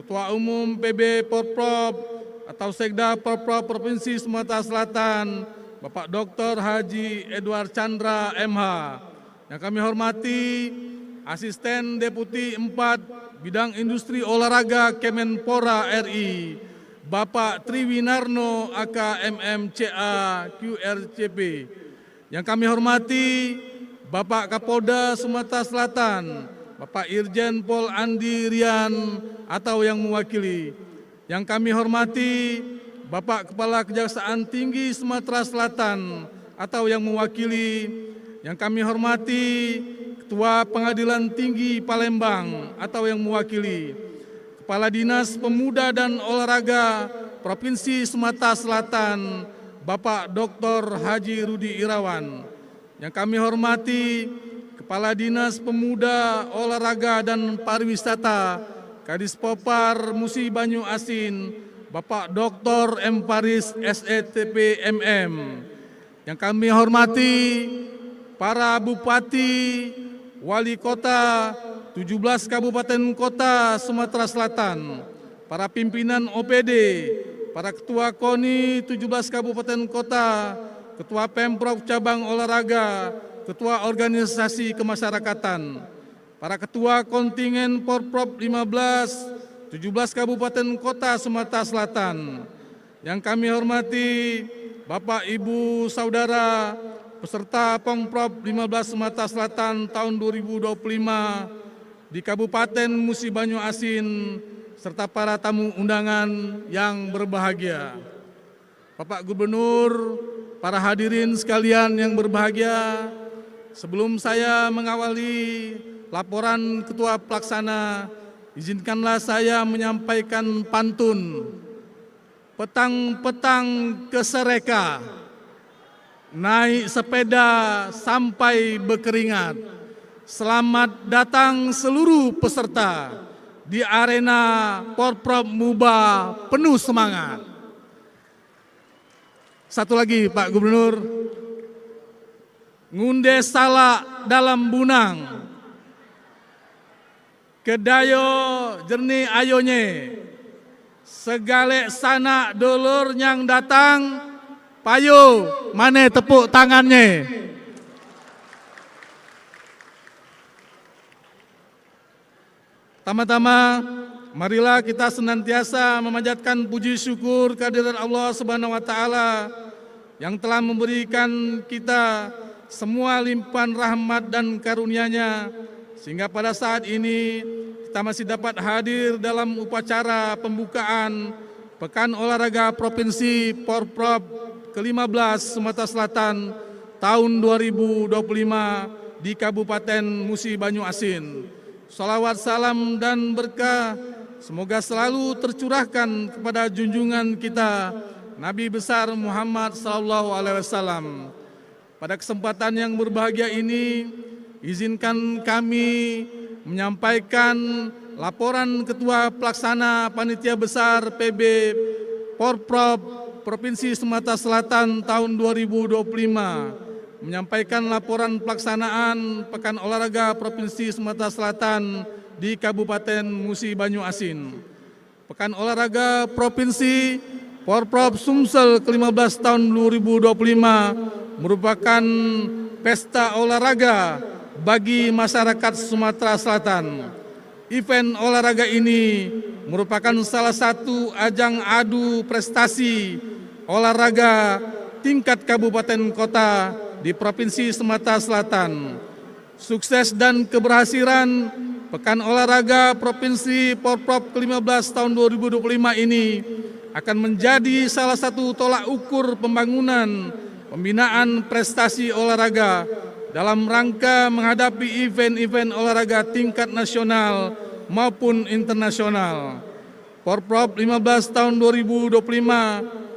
Ketua Umum PB Porprov atau Sekda Porprov Provinsi Sumatera Selatan, Bapak Dr. Haji Edward Chandra MH. Yang kami hormati Asisten Deputi 4 Bidang Industri Olahraga Kemenpora RI, Bapak Triwinarno AKMMCA QRCP. Yang kami hormati Bapak Kapolda Sumatera Selatan, Bapak Irjen Pol Andi Rian atau yang mewakili. Yang kami hormati Bapak Kepala Kejaksaan Tinggi Sumatera Selatan atau yang mewakili. Yang kami hormati Ketua Pengadilan Tinggi Palembang atau yang mewakili. Kepala Dinas Pemuda dan Olahraga Provinsi Sumatera Selatan, Bapak Dr. Haji Rudi Irawan. Yang kami hormati Kepala Dinas Pemuda, Olahraga dan Pariwisata Kadis Popar Musi Banyuasin, Bapak Dr. M. Paris SETP MM. Yang kami hormati para Bupati, Wali Kota 17 Kabupaten Kota Sumatera Selatan, para pimpinan OPD, para Ketua KONI 17 Kabupaten Kota, Ketua Pemprov Cabang Olahraga, Ketua Organisasi Kemasyarakatan, para Ketua Kontingen Porprov 15, 17 Kabupaten Kota Sumatera Selatan. Yang kami hormati Bapak Ibu Saudara peserta Pongprov 15 Sumatera Selatan tahun 2025 di Kabupaten Musi Banyuasin, serta para tamu undangan yang berbahagia. Bapak Gubernur, para hadirin sekalian yang berbahagia, sebelum saya mengawali laporan Ketua Pelaksana, izinkanlah saya menyampaikan pantun. Petang-petang ke Sereka, naik sepeda sampai berkeringat. Selamat datang seluruh peserta di arena Porprov Muba penuh semangat. Satu lagi Pak Gubernur, ngunde salak dalam bunang, kedayo jernih ayonye, segale sanak dulur yang datang, payo mane tepuk tangannya. Tama-tama, marilah kita senantiasa memanjatkan puji syukur kehadirat Allah Subhanahu wa Ta'ala yang telah memberikan kita semua limpahan rahmat dan karunia-Nya, sehingga pada saat ini kita masih dapat hadir dalam upacara pembukaan Pekan Olahraga Provinsi Porprov ke-15 Sumatera Selatan tahun 2025 di Kabupaten Musi Banyu Asin. Salawat, salam, dan berkah semoga selalu tercurahkan kepada junjungan kita Nabi besar Muhammad SAW. Pada kesempatan yang berbahagia ini, izinkan kami menyampaikan laporan Ketua Pelaksana Panitia Besar PB Porprov Provinsi Sumatera Selatan tahun 2025, menyampaikan laporan pelaksanaan Pekan Olahraga Provinsi Sumatera Selatan di Kabupaten Musi Banyu Asin. Pekan Olahraga Provinsi Porprov Sumsel ke-15 tahun 2025 merupakan pesta olahraga bagi masyarakat Sumatera Selatan. Event olahraga ini merupakan salah satu ajang adu prestasi olahraga tingkat kabupaten kota di Provinsi Sumatera Selatan. Sukses dan keberhasilan Pekan Olahraga Provinsi Porprov ke-15 tahun 2025 ini akan menjadi salah satu tolak ukur pembangunan pembinaan prestasi olahraga dalam rangka menghadapi event-event olahraga tingkat nasional maupun internasional. Porprov 15 tahun 2025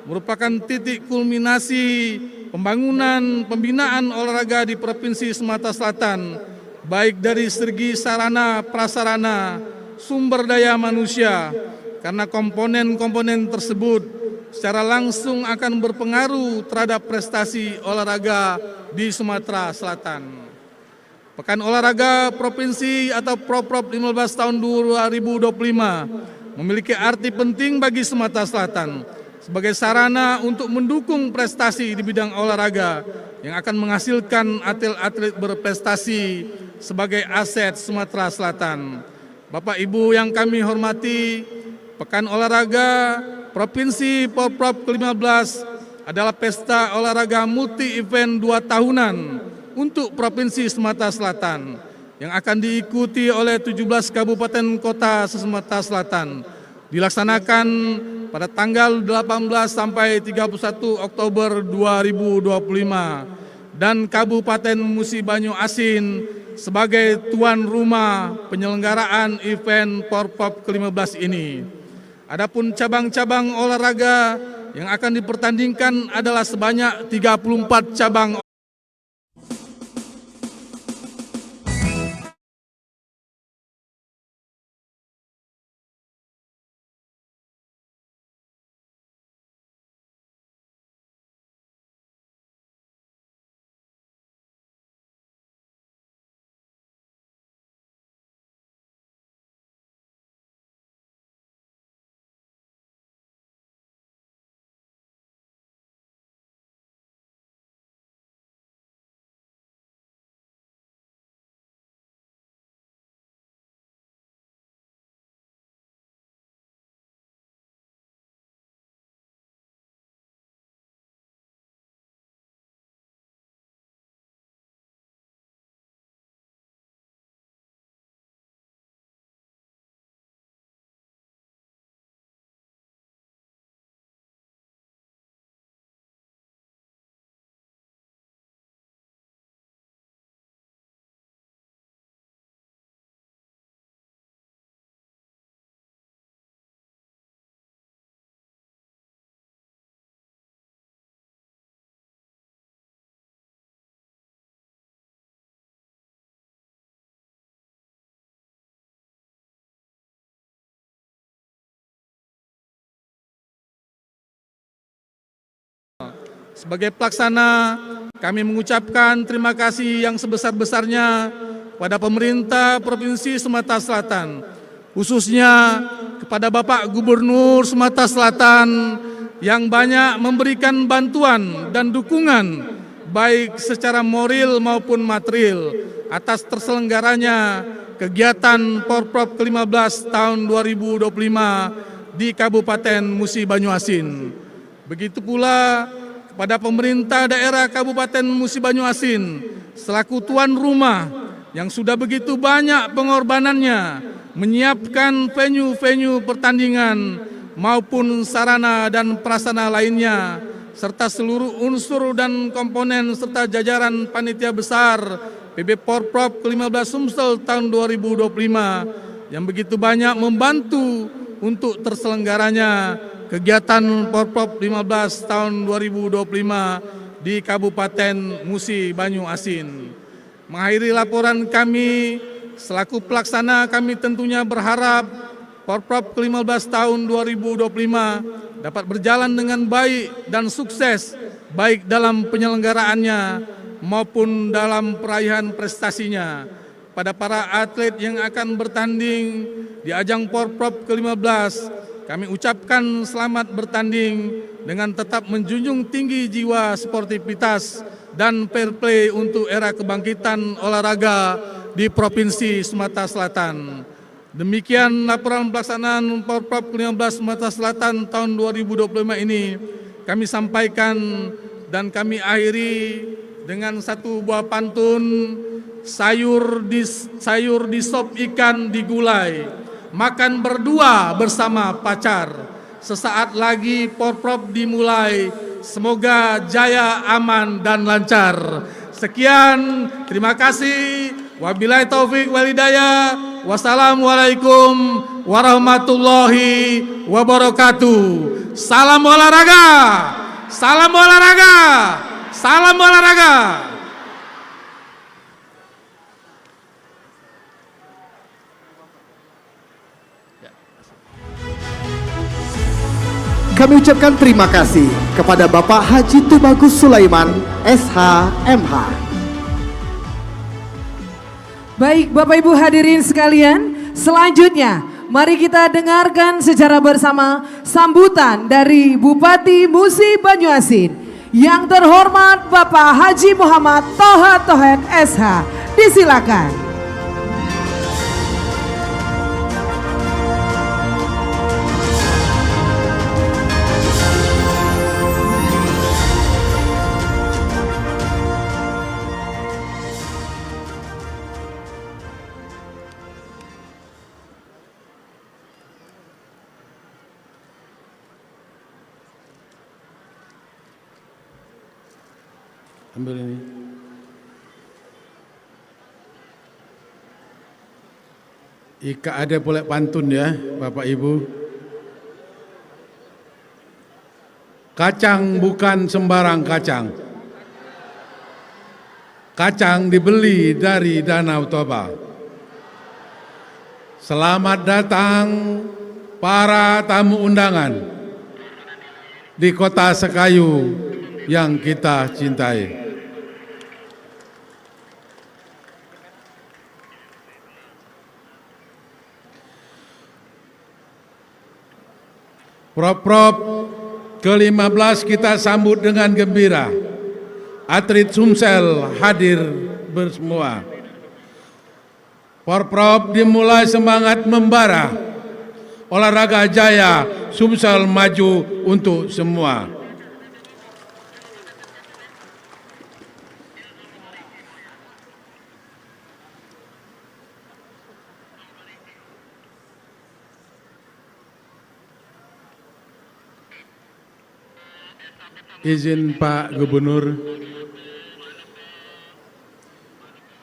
merupakan titik kulminasi pembangunan pembinaan olahraga di Provinsi Sumatera Selatan, baik dari segi sarana prasarana, sumber daya manusia, karena komponen-komponen tersebut secara langsung akan berpengaruh terhadap prestasi olahraga di Sumatera Selatan. Pekan Olahraga Provinsi atau Porprov 15 tahun 2025 memiliki arti penting bagi Sumatera Selatan sebagai sarana untuk mendukung prestasi di bidang olahraga yang akan menghasilkan atlet-atlet berprestasi sebagai aset Sumatera Selatan. Bapak Ibu yang kami hormati, Pekan Olahraga Provinsi Porprov ke-15 adalah pesta olahraga multi-event 2 tahunan untuk Provinsi Sumatera Selatan yang akan diikuti oleh 17 kabupaten kota se-Sumatera Selatan. Dilaksanakan pada tanggal 18 sampai 31 Oktober 2025 dan Kabupaten Musi Banyu Asin sebagai tuan rumah penyelenggaraan event Porprov ke-15 ini. Adapun cabang-cabang olahraga yang akan dipertandingkan adalah sebanyak 34 cabang. Sebagai pelaksana, kami mengucapkan terima kasih yang sebesar-besarnya kepada pemerintah Provinsi Sumatera Selatan, khususnya kepada Bapak Gubernur Sumatera Selatan yang banyak memberikan bantuan dan dukungan baik secara moral maupun material atas terselenggaranya kegiatan Porprov ke-15 tahun 2025 di Kabupaten Musi Banyu Asin. Begitu pula kepada pemerintah daerah Kabupaten Musi Banyu Asin selaku tuan rumah yang sudah begitu banyak pengorbanannya menyiapkan venue-venue pertandingan maupun sarana dan prasarana lainnya serta seluruh unsur dan komponen serta jajaran panitia besar PB Porprov ke-15 Sumsel tahun 2025 yang begitu banyak membantu untuk terselenggaranya kegiatan Porprov 15 tahun 2025 di Kabupaten Musi Banyu Asin. Mengakhiri laporan kami, selaku pelaksana kami tentunya berharap Porprov ke-15 tahun 2025 dapat berjalan dengan baik dan sukses baik dalam penyelenggaraannya maupun dalam perayaan prestasinya. Pada para atlet yang akan bertanding di ajang Porprov ke-15, kami ucapkan selamat bertanding dengan tetap menjunjung tinggi jiwa sportivitas dan fair play untuk era kebangkitan olahraga di Provinsi Sumatera Selatan. Demikian laporan pelaksanaan Porprov ke-15 Sumatera Selatan tahun 2025 ini kami sampaikan dan kami akhiri dengan satu buah pantun, sayur di sop ikan digulai, makan berdua bersama pacar. Sesaat lagi Porprov dimulai, semoga jaya, aman, dan lancar. Sekian, terima kasih. Wabillahi taufik wal hidayah. Wassalamualaikum warahmatullahi wabarakatuh. Salam olahraga. Salam olahraga. Salam olahraga. Kami ucapkan terima kasih kepada Bapak Haji Tubagus Sulaiman, SH.MH. Baik Bapak Ibu hadirin sekalian, selanjutnya mari kita dengarkan secara bersama sambutan dari Bupati Musi Banyu Asin yang terhormat Bapak Haji Muhammad Toha Tohek SH. Disilakan. Ambil ini. Ika ada pula pantun ya, Bapak Ibu. Kacang bukan sembarang kacang. Kacang dibeli dari Danau Toba. Selamat datang para tamu undangan di kota Sekayu yang kita cintai. Porprov ke-15 kita sambut dengan gembira. Atlet Sumsel hadir bersemua. Porprov dimulai semangat membara. Olahraga jaya, Sumsel maju untuk semua. Izin Pak Gubernur,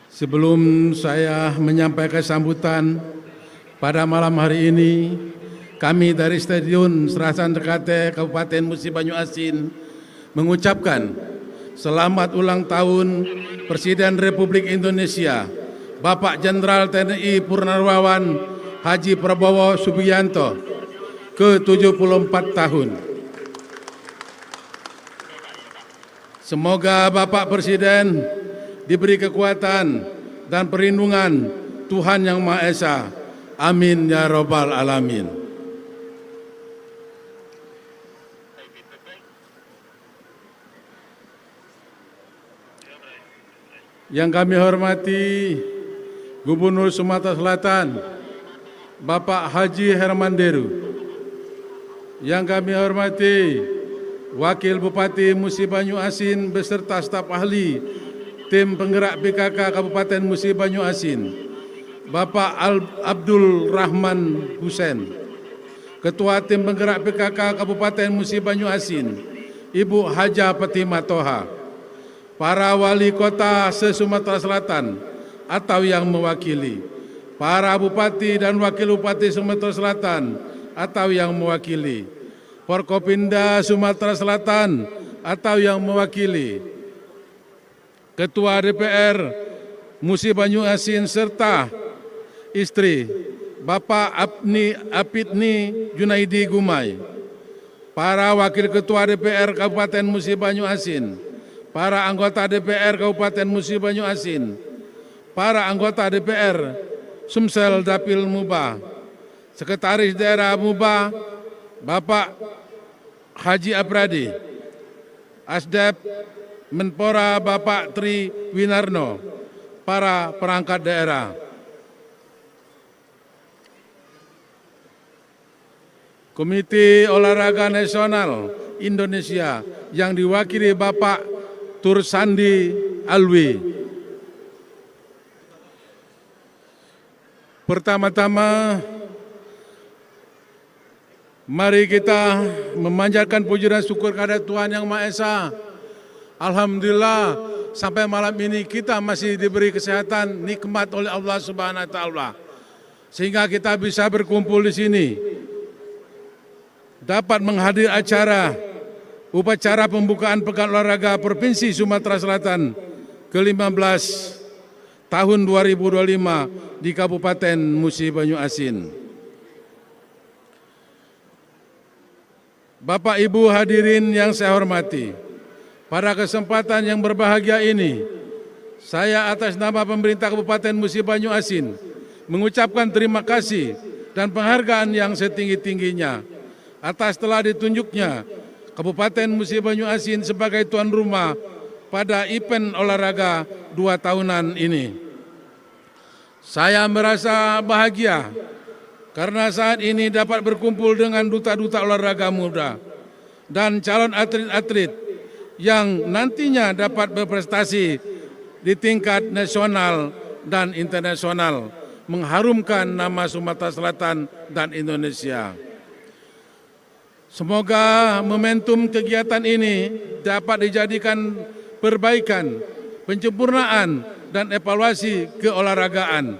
sebelum saya menyampaikan sambutan pada malam hari ini, kami dari Stadion Serasan Ternate Kabupaten Musi Banyu Asin mengucapkan selamat ulang tahun Presiden Republik Indonesia Bapak Jenderal TNI Purnawirawan Haji Prabowo Subianto ke-74 tahun. Semoga Bapak Presiden diberi kekuatan dan perlindungan Tuhan Yang Maha Esa. Amin ya Rabbal Alamin. Yang kami hormati Gubernur Sumatera Selatan, Bapak Haji Herman Deru. Yang kami hormati Wakil Bupati Musi Banyu Asin beserta staf ahli tim penggerak PKK Kabupaten Musi Banyu Asin, Bapak Abdul Rahman Hussein, Ketua tim penggerak PKK Kabupaten Musi Banyu Asin, Ibu Haja Fatimah Toha, para wali kota se-Sumatera Selatan atau yang mewakili, para bupati dan wakil bupati Sumatera Selatan atau yang mewakili, Forkopimda Sumatera Selatan atau yang mewakili, Ketua DPR Musi Banyu Asin serta istri Bapak Apidni Junaidi Gumai, para wakil ketua DPR Kabupaten Musi Banyu Asin, para anggota DPR Kabupaten Musi Banyu Asin, para anggota DPR Sumsel Dapil Muba, Sekretaris Daerah Muba Bapak Haji Apradi, Asdep Menpora Bapak Tri Winarno, para perangkat daerah, Komite Olahraga Nasional Indonesia yang diwakili Bapak Tursandi Alwi. Pertama-tama, mari kita memanjatkan puji dan syukur kepada Tuhan Yang Maha Esa. Alhamdulillah, sampai malam ini kita masih diberi kesehatan, nikmat oleh Allah Subhanahu wa Ta'ala, sehingga kita bisa berkumpul di sini, dapat menghadiri upacara pembukaan Pekan Olahraga Provinsi Sumatera Selatan ke-15 tahun 2025 di Kabupaten Musi Banyu Asin. Bapak Ibu hadirin yang saya hormati, pada kesempatan yang berbahagia ini, saya atas nama pemerintah Kabupaten Musi Banyu Asin mengucapkan terima kasih dan penghargaan yang setinggi-tingginya atas telah ditunjuknya Kabupaten Musi Banyu Asin sebagai tuan rumah pada event olahraga 2 tahunan ini. Saya merasa bahagia karena saat ini dapat berkumpul dengan duta-duta olahraga muda dan calon atlet-atlet yang nantinya dapat berprestasi di tingkat nasional dan internasional, mengharumkan nama Sumatera Selatan dan Indonesia. Semoga momentum kegiatan ini dapat dijadikan perbaikan, penyempurnaan, dan evaluasi keolahragaan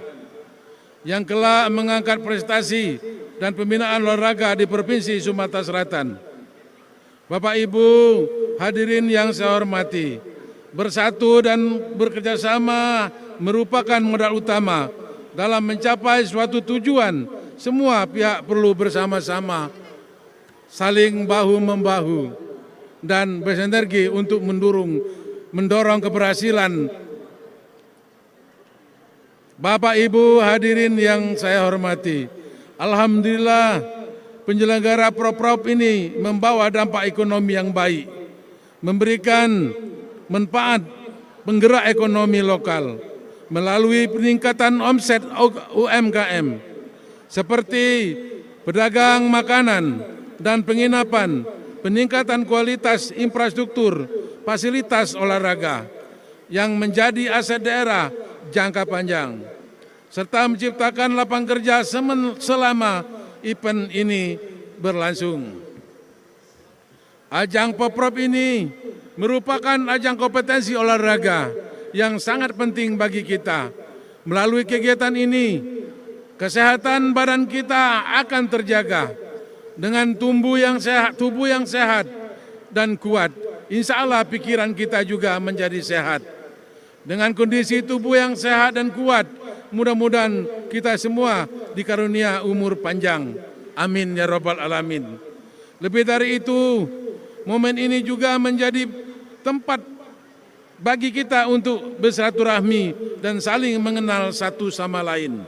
yang kelak mengangkat prestasi dan pembinaan olahraga di Provinsi Sumatera Selatan. Bapak Ibu hadirin yang saya hormati, bersatu dan bekerjasama merupakan modal utama dalam mencapai suatu tujuan. Semua pihak perlu bersama-sama, saling bahu-membahu, dan bersinergi untuk mendorong keberhasilan. Bapak Ibu hadirin yang saya hormati, alhamdulillah penyelenggara Proprop ini membawa dampak ekonomi yang baik, memberikan manfaat penggerak ekonomi lokal melalui peningkatan omset UMKM seperti pedagang makanan dan penginapan, peningkatan kualitas infrastruktur, fasilitas olahraga yang menjadi aset daerah jangka panjang, serta menciptakan lapangan kerja selama event ini berlangsung. Ajang Proprop ini merupakan ajang kompetensi olahraga yang sangat penting bagi kita. Melalui kegiatan ini, kesehatan badan kita akan terjaga. Dengan tubuh yang sehat dan kuat, insya Allah pikiran kita juga menjadi sehat. Dengan kondisi tubuh yang sehat dan kuat, mudah-mudahan kita semua dikarunia umur panjang. Amin ya Rabbal Alamin. Lebih dari itu, momen ini juga menjadi tempat bagi kita untuk bersilaturahmi dan saling mengenal satu sama lain.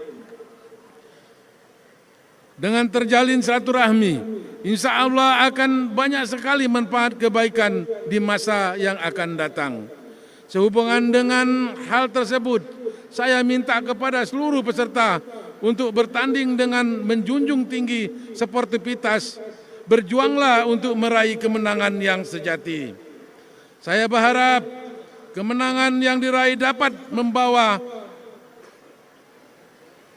Dengan terjalin silaturahmi, insya Allah akan banyak sekali manfaat kebaikan di masa yang akan datang. Sehubungan dengan hal tersebut, saya minta kepada seluruh peserta untuk bertanding dengan menjunjung tinggi sportivitas. Berjuanglah untuk meraih kemenangan yang sejati. Saya berharap kemenangan yang diraih dapat membawa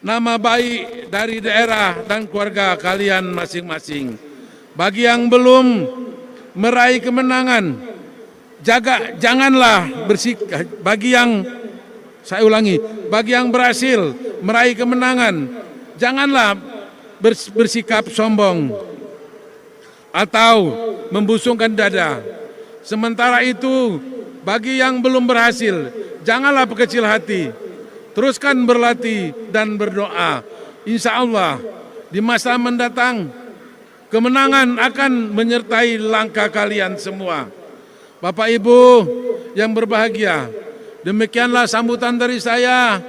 nama baik dari daerah dan keluarga kalian masing-masing. Bagi yang belum meraih kemenangan. Janganlah bersikap, bagi yang, saya ulangi, bagi yang berhasil meraih kemenangan, janganlah bersikap sombong atau membusungkan dada. Sementara itu, bagi yang belum berhasil, janganlah berkecil hati. Teruskan berlatih dan berdoa. Insya Allah di masa mendatang kemenangan akan menyertai langkah kalian semua. Bapak Ibu yang berbahagia, demikianlah sambutan dari saya.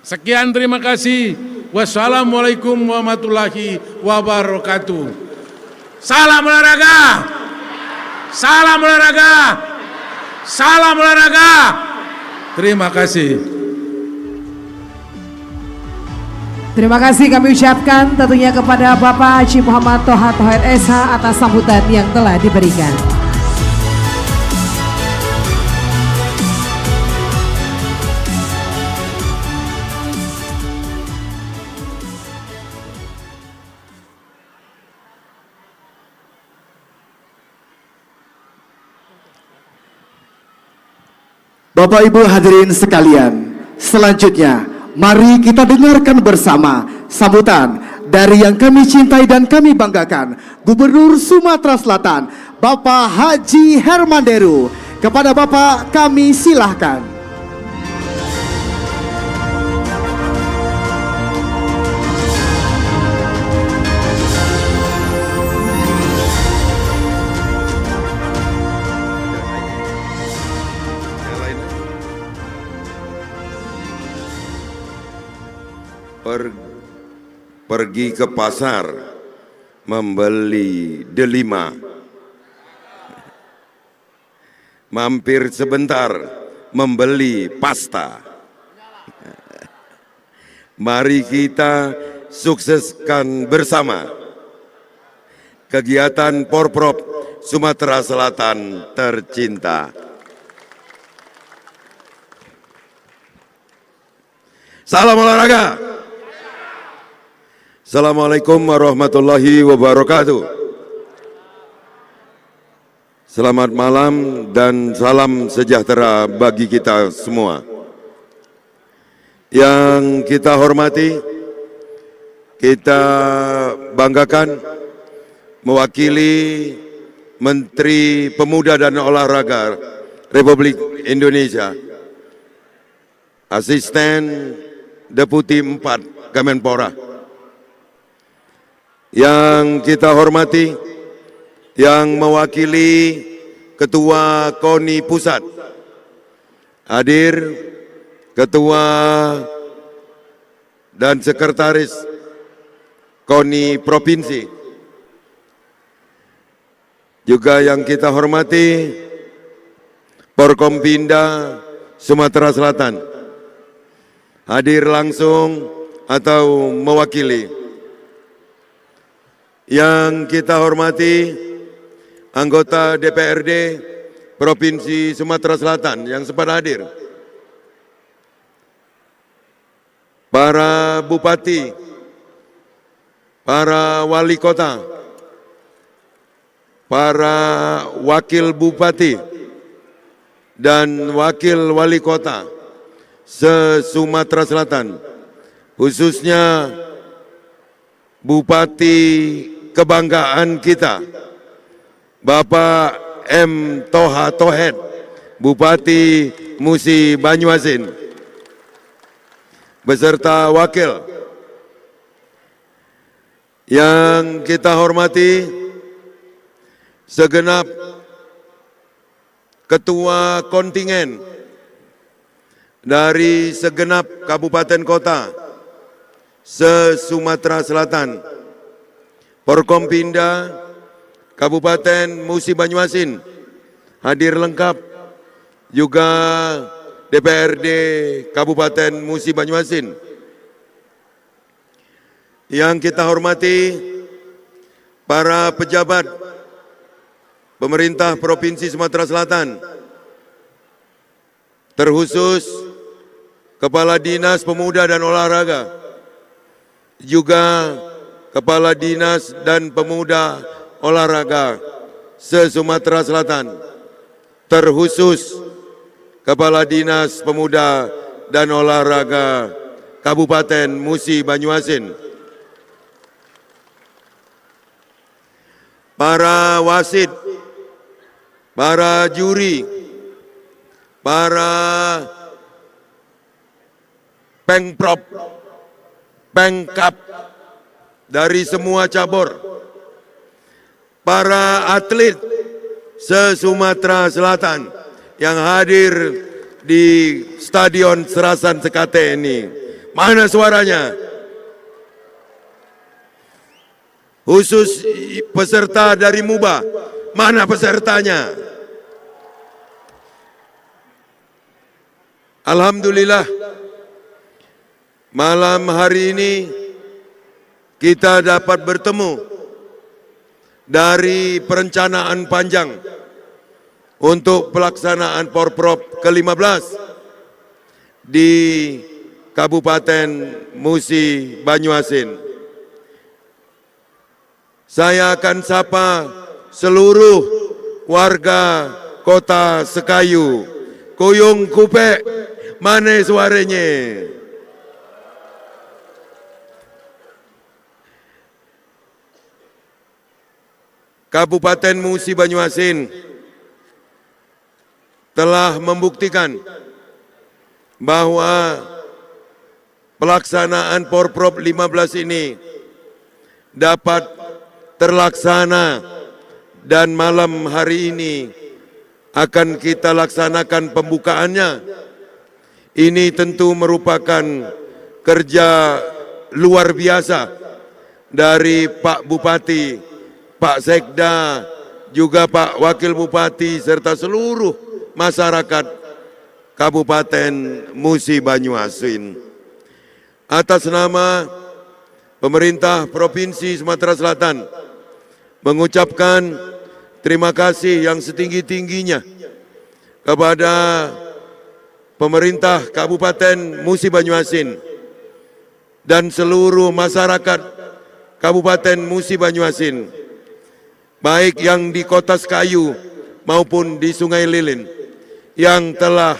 Sekian, terima kasih. Wassalamualaikum warahmatullahi wabarakatuh. Salam olahraga. Salam olahraga. Salam olahraga. Terima kasih. Terima kasih kami ucapkan tentunya kepada Bapak Haji Muhammad Toha Thohir SH atas sambutan yang telah diberikan. Bapak Ibu hadirin sekalian, selanjutnya mari kita dengarkan bersama sambutan dari yang kami cintai dan kami banggakan, Gubernur Sumatera Selatan, Bapak Haji Herman Deru. Kepada Bapak kami silahkan. Pergi ke pasar membeli delima, mampir sebentar membeli pasta. Mari kita sukseskan bersama kegiatan Porprov Sumatera Selatan tercinta. Salam olahraga. Assalamualaikum warahmatullahi wabarakatuh. Selamat malam dan salam sejahtera bagi kita semua. Yang kita hormati, kita banggakan mewakili Menteri Pemuda dan Olahraga Republik Indonesia, Asisten Deputi 4 Kemenpora. Yang kita hormati, yang mewakili Ketua KONI Pusat, hadir Ketua dan Sekretaris KONI Provinsi. Juga yang kita hormati Porkompinda Sumatera Selatan, hadir langsung atau mewakili. Yang kita hormati anggota DPRD Provinsi Sumatera Selatan yang sempat hadir, para bupati, para wali kota, para wakil bupati dan wakil wali kota se-Sumatera Selatan, khususnya Bupati kebanggaan kita, Bapak M. Toha Thohir, Bupati Musi Banyuasin, beserta wakil. Yang kita hormati segenap ketua kontingen dari segenap kabupaten kota se-Sumatera Selatan, Porkompinda Kabupaten Musi Banyuasin hadir lengkap, juga DPRD Kabupaten Musi Banyuasin. Yang kita hormati para pejabat pemerintah Provinsi Sumatera Selatan, terkhusus Kepala Dinas Pemuda dan Olahraga, juga Kepala Dinas dan Pemuda Olahraga se-Sumatera Selatan, terkhusus Kepala Dinas Pemuda dan Olahraga Kabupaten Musi Banyuasin, para wasit, para juri, para pengprop, pengkap dari semua cabur, para atlet se-Sumatera Selatan yang hadir di Stadion Serasan Sekate ini. Mana suaranya? Khusus peserta dari MUBA, mana pesertanya? Alhamdulillah, malam hari ini kita dapat bertemu dari perencanaan panjang untuk pelaksanaan Porprov ke-15 di Kabupaten Musi Banyuasin. Saya akan sapa seluruh warga Kota Sekayu. Kuyung Kupek, mana suaranya? Kabupaten Musi Banyuasin telah membuktikan bahwa pelaksanaan Porprov 15 ini dapat terlaksana, dan malam hari ini akan kita laksanakan pembukaannya. Ini tentu merupakan kerja luar biasa dari Pak Bupati, Pak Sekda, juga Pak Wakil Bupati serta seluruh masyarakat Kabupaten Musi Banyuasin. Atas nama pemerintah Provinsi Sumatera Selatan mengucapkan terima kasih yang setinggi-tingginya kepada pemerintah Kabupaten Musi Banyuasin dan seluruh masyarakat Kabupaten Musi Banyuasin, baik yang di Kota Sekayu maupun di Sungai Lilin, yang telah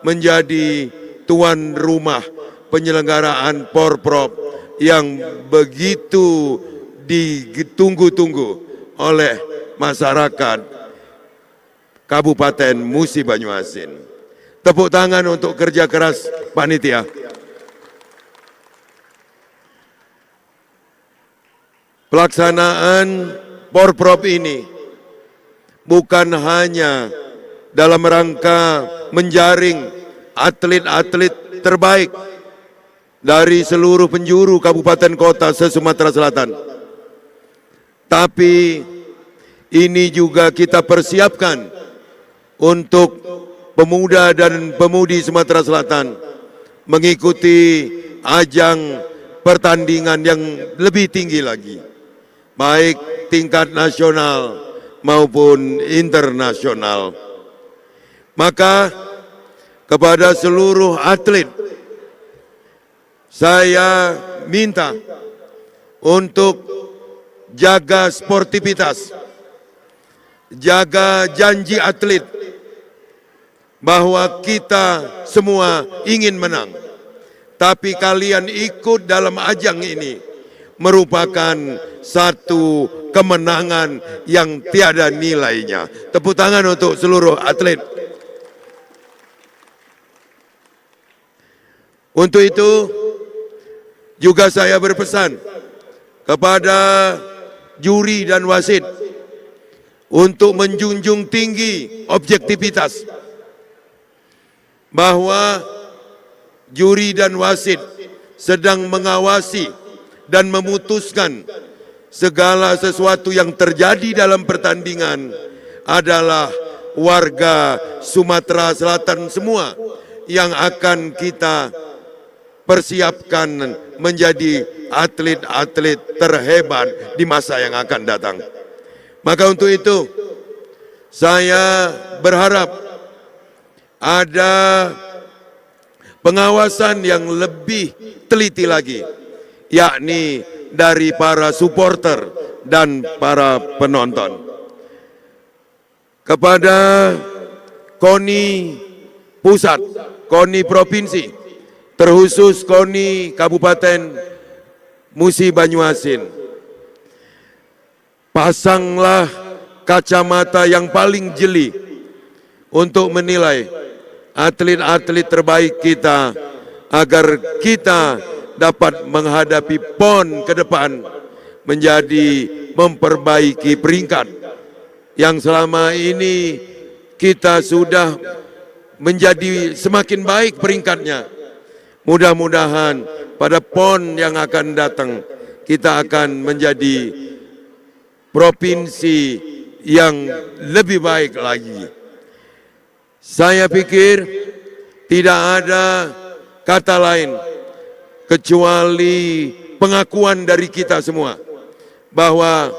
menjadi tuan rumah penyelenggaraan Porprov yang begitu ditunggu-tunggu oleh masyarakat Kabupaten Musi Banyuasin. Tepuk tangan untuk kerja keras panitia. Pelaksanaan Porprov ini bukan hanya dalam rangka menjaring atlet-atlet terbaik dari seluruh penjuru kabupaten kota se-Sumatera Selatan, tapi ini juga kita persiapkan untuk pemuda dan pemudi Sumatera Selatan mengikuti ajang pertandingan yang lebih tinggi lagi, baik tingkat nasional maupun internasional. Maka kepada seluruh atlet saya minta untuk jaga sportivitas, jaga janji atlet bahwa kita semua ingin menang. Tapi kalian ikut dalam ajang ini merupakan satu kemenangan yang tiada nilainya. Tepuk tangan untuk seluruh atlet. Untuk itu juga saya berpesan kepada juri dan wasit untuk menjunjung tinggi objektivitas, bahwa juri dan wasit sedang mengawasi dan memutuskan segala sesuatu yang terjadi dalam pertandingan adalah warga Sumatera Selatan semua yang akan kita persiapkan menjadi atlet-atlet terhebat di masa yang akan datang. Maka untuk itu saya berharap ada pengawasan yang lebih teliti lagi, yakni dari para supporter dan para penonton. kepada KONI Pusat, KONI Provinsi, terkhusus KONI Kabupaten Musi Banyuasin. Pasanglah kacamata yang paling jeli untuk menilai atlet-atlet terbaik kita agar kita dapat menghadapi PON ke depan menjadi memperbaiki peringkat yang selama ini kita sudah menjadi semakin baik peringkatnya. Mudah-mudahan pada PON yang akan datang kita akan menjadi provinsi yang lebih baik lagi. Saya pikir tidak ada kata lain kecuali pengakuan dari kita semua bahwa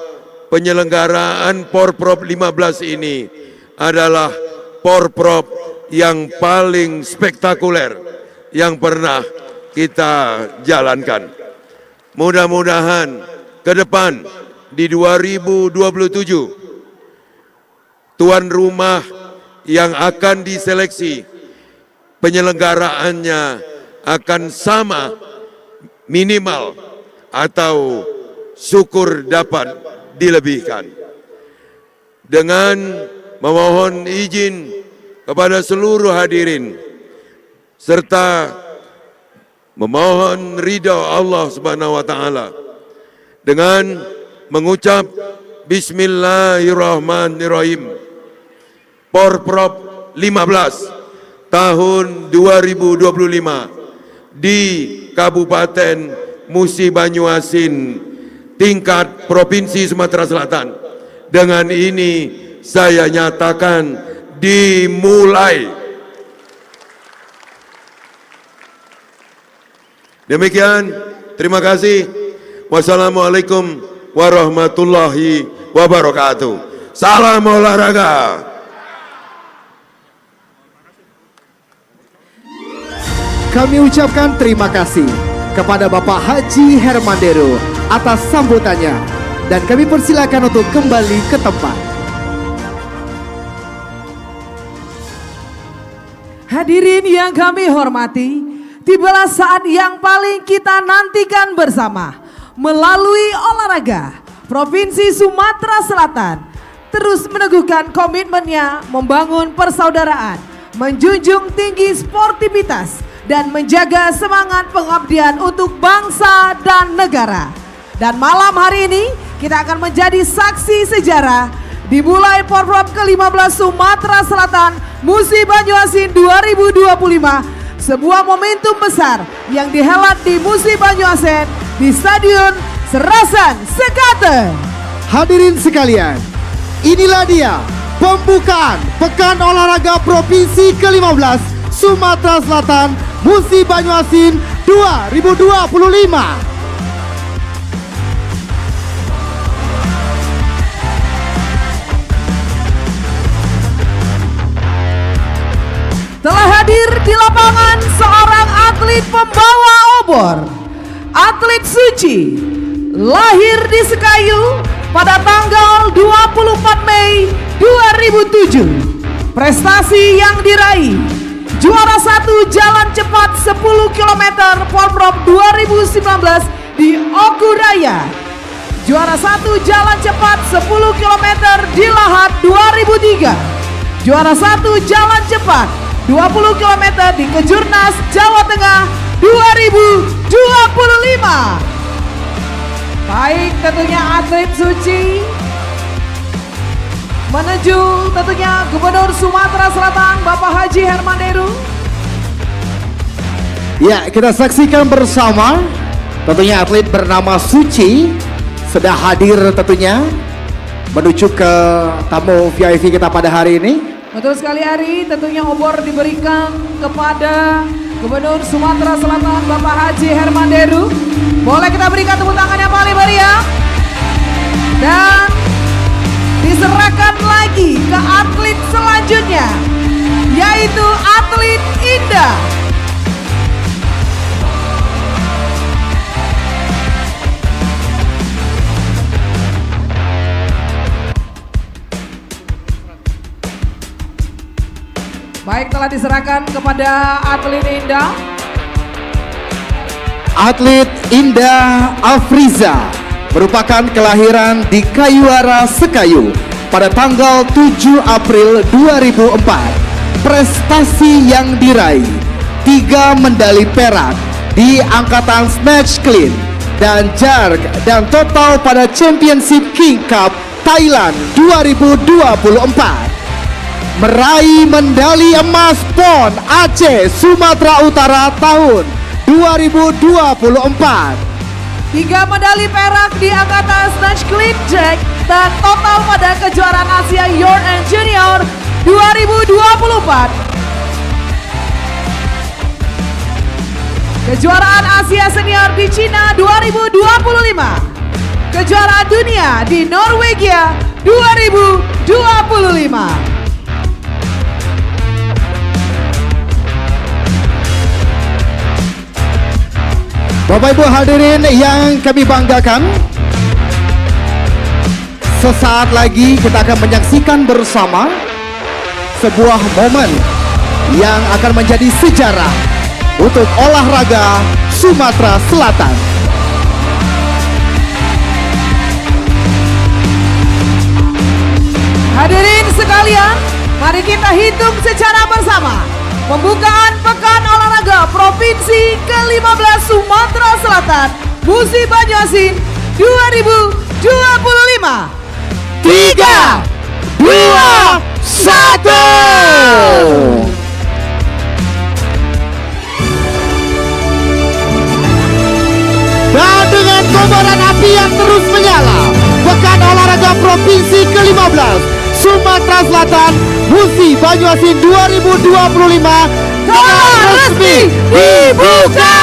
penyelenggaraan Porprov 15 ini adalah Porprov yang paling spektakuler yang pernah kita jalankan. Mudah-mudahan ke depan di 2027 tuan rumah yang akan diseleksi penyelenggaraannya akan sama minimal atau syukur dapat dilebihkan. Dengan memohon izin kepada seluruh hadirin serta memohon ridha Allah Subhanahu wa taala dengan mengucap bismillahirrahmanirrahim. Porprov 15 tahun 2025 di Kabupaten Musi Banyuasin tingkat Provinsi Sumatera Selatan. Dengan ini saya nyatakan dimulai. Demikian, terima kasih. Wassalamualaikum warahmatullahi wabarakatuh. Salam olahraga. Kami ucapkan terima kasih kepada Bapak Haji Hermanderu atas sambutannya dan kami persilakan untuk kembali ke tempat. Hadirin yang kami hormati, tibalah saat yang paling kita nantikan bersama. Melalui olahraga, Provinsi Sumatera Selatan terus meneguhkan komitmennya membangun persaudaraan, menjunjung tinggi sportivitas, dan menjaga semangat pengabdian untuk bangsa dan negara. Dan malam hari ini kita akan menjadi saksi sejarah dimulai Porprov ke-15 Sumatera Selatan Musi Banyuasin 2025, sebuah momentum besar yang dihelat di Musi Banyuasin di Stadion Serasan Sekate. Hadirin sekalian, inilah dia pembukaan Pekan Olahraga Provinsi ke-15 Sumatera Selatan Musi Banyuasin 2025. Telah hadir di lapangan seorang atlet pembawa obor, atlet suci, lahir di Sekayu pada tanggal 24 Mei 2007. Prestasi yang diraih: juara 1 jalan cepat 10 km Porprov 2019 di Okuraya, juara 1 jalan cepat 10 km di Lahat 2003, juara 1 jalan cepat 20 km di Kejurnas Jawa Tengah 2025. Baik, tentunya atlet suci menuju tentunya Gubernur Sumatera Selatan Bapak Haji Hermanderu. Ya, kita saksikan bersama tentunya atlet bernama Suci sudah hadir tentunya menuju ke tamu VIP kita pada hari ini. Betul sekali Ari, tentunya obor diberikan kepada Gubernur Sumatera Selatan Bapak Haji Hermanderu. Boleh kita berikan tepuk tangan yang paling meriah. Dan diserahkan lagi ke atlet selanjutnya, yaitu atlet Indah. Baik, telah diserahkan kepada atlet Indah. Atlet Indah Afriza merupakan kelahiran di Kayuara Sekayu pada tanggal 7 April 2004. Prestasi yang diraih 3 medali perak di angkatan snatch clean dan jerk dan total pada Championship King Cup Thailand 2024. Meraih medali emas PON Aceh Sumatera Utara tahun 2024. 3 medali perak di angkatan snatch clean jack dan total pada kejuaraan Asia Youth and Junior 2024. Kejuaraan Asia Senior di Cina 2025. Kejuaraan dunia di Norwegia 2025. Bapak Ibu hadirin yang kami banggakan, sesaat lagi kita akan menyaksikan bersama sebuah momen yang akan menjadi sejarah untuk olahraga Sumatera Selatan. Hadirin sekalian, mari kita hitung secara bersama pembukaan Pekan Olahraga Provinsi ke-15 Sumatera Selatan Musi Banyuasin 2025. 3, 2, 1. Dan dengan kobaran api yang terus menyala, Pekan Olahraga Provinsi ke-15 Sumatera Selatan Musi Banyuasin 2025 telah resmi dibuka.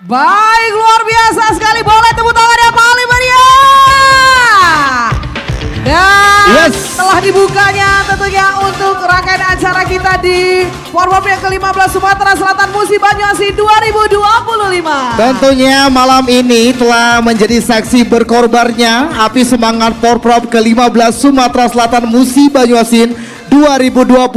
Baik, luar biasa sekali. Boleh tepuk tangan yang paling meriah. Dan telah dibukanya tentunya untuk rangkaian acara kita di Porpop yang ke-15 Sumatera Selatan Musi Banyuasin 2025. Tentunya malam ini telah menjadi saksi berkorbarnya api semangat Porprov ke-15 Sumatera Selatan Musi Banyuasin 2025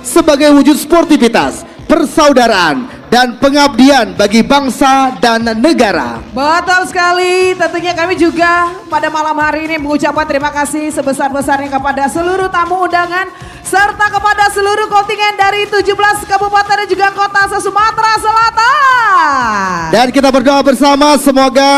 sebagai wujud sportivitas, persaudaraan, dan pengabdian bagi bangsa dan negara. Betul sekali, tentunya kami juga pada malam hari ini mengucapkan terima kasih sebesar-besarnya kepada seluruh tamu undangan serta kepada seluruh kontingen dari 17 kabupaten dan juga kota se-Sumatera Selatan. Dan kita berdoa bersama semoga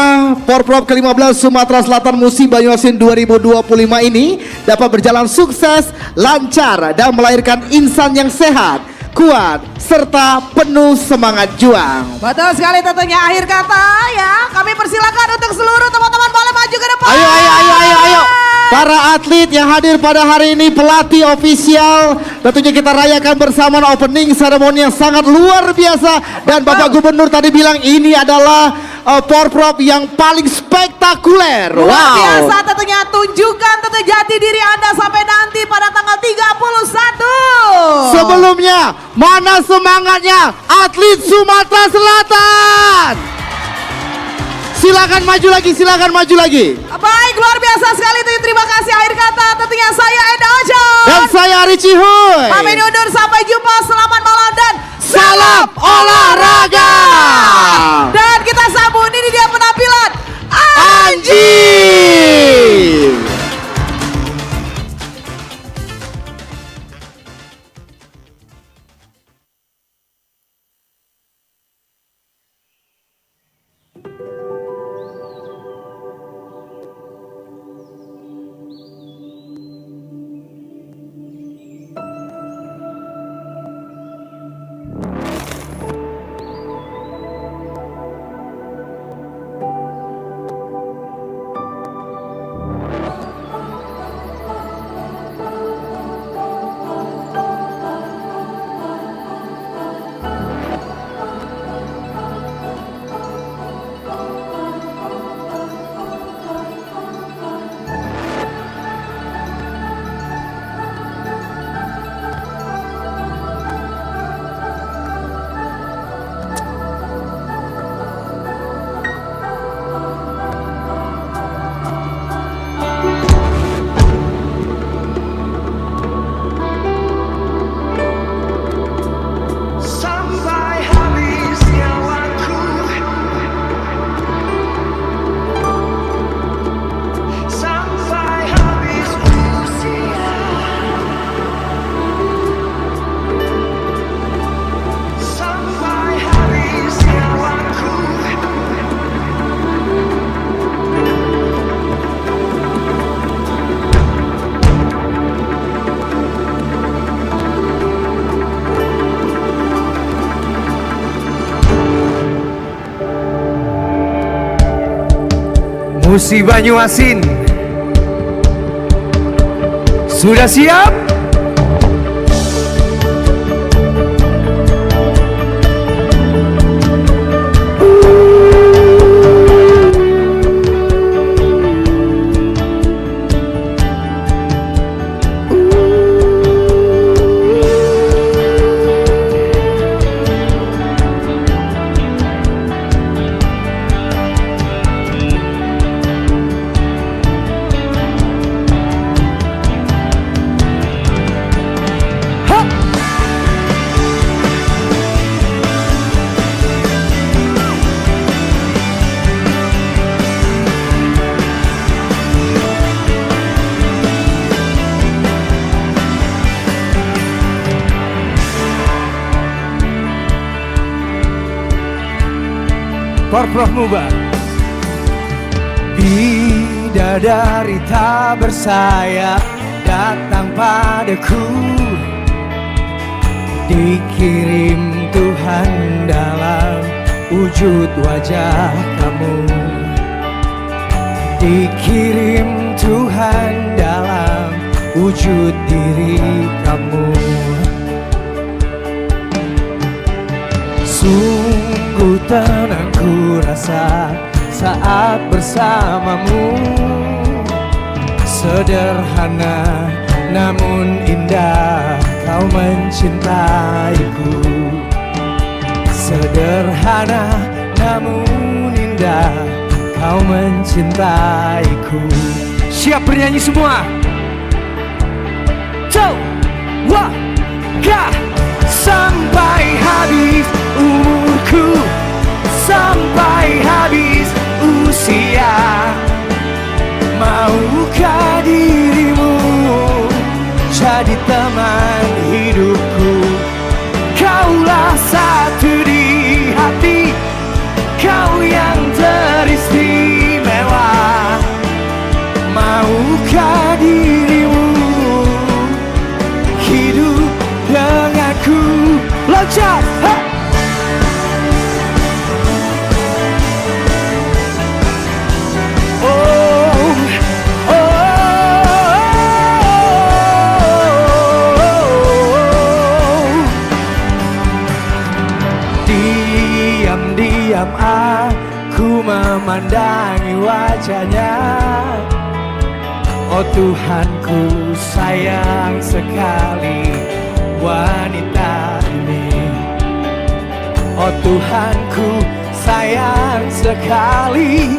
Porprov ke-15 Sumatera Selatan Musi Banyuasin 2025 ini dapat berjalan sukses, lancar, dan melahirkan insan yang sehat, kuat, serta penuh semangat juang. Betul sekali, tentunya akhir kata ya. Kami persilakan untuk seluruh teman-teman boleh maju ke depan. Ayo. Para atlet yang hadir pada hari ini, pelatih ofisial, tentunya kita rayakan bersama opening ceremony yang sangat luar biasa. Dan Bapak Gubernur tadi bilang ini adalah Porprov yang paling spektakuler. Luar biasa, tentunya tunjukkan tentu jati diri Anda sampai nanti pada tanggal 31. Sebelumnya, mana semangatnya atlet Sumatera Selatan? Silakan maju lagi. Baik, luar biasa sekali. Terima kasih akhir kata. Tentunya saya Enda Ojo. Dan saya Ari Cihuy. Kami undur, sampai jumpa. Selamat malam dan salam olahraga. Dan kita sambut, ini dia penampilan Anji. Musi Banyuasin sudah siap? Porprov Muba. Bidadari tak bersayap datang padaku, dikirim Tuhan dalam wujud wajah kamu, dikirim Tuhan dalam wujud diri kamu. Sungguh tenangku rasa saat bersamamu. Sederhana namun indah kau mencintaiku. Sederhana namun indah kau mencintaiku. Siap bernyanyi semua? Coba gak sampai habis umurku, sampai habis usia. Maukah dirimu jadi teman hidupku? Kaulah satu di hati, kau yang teristimewa. Maukah dirimu hidup denganku? Loncat! Diam-diam aku memandangi wajahnya. Oh Tuhanku, sayang sekali wanita ini. Oh Tuhanku, sayang sekali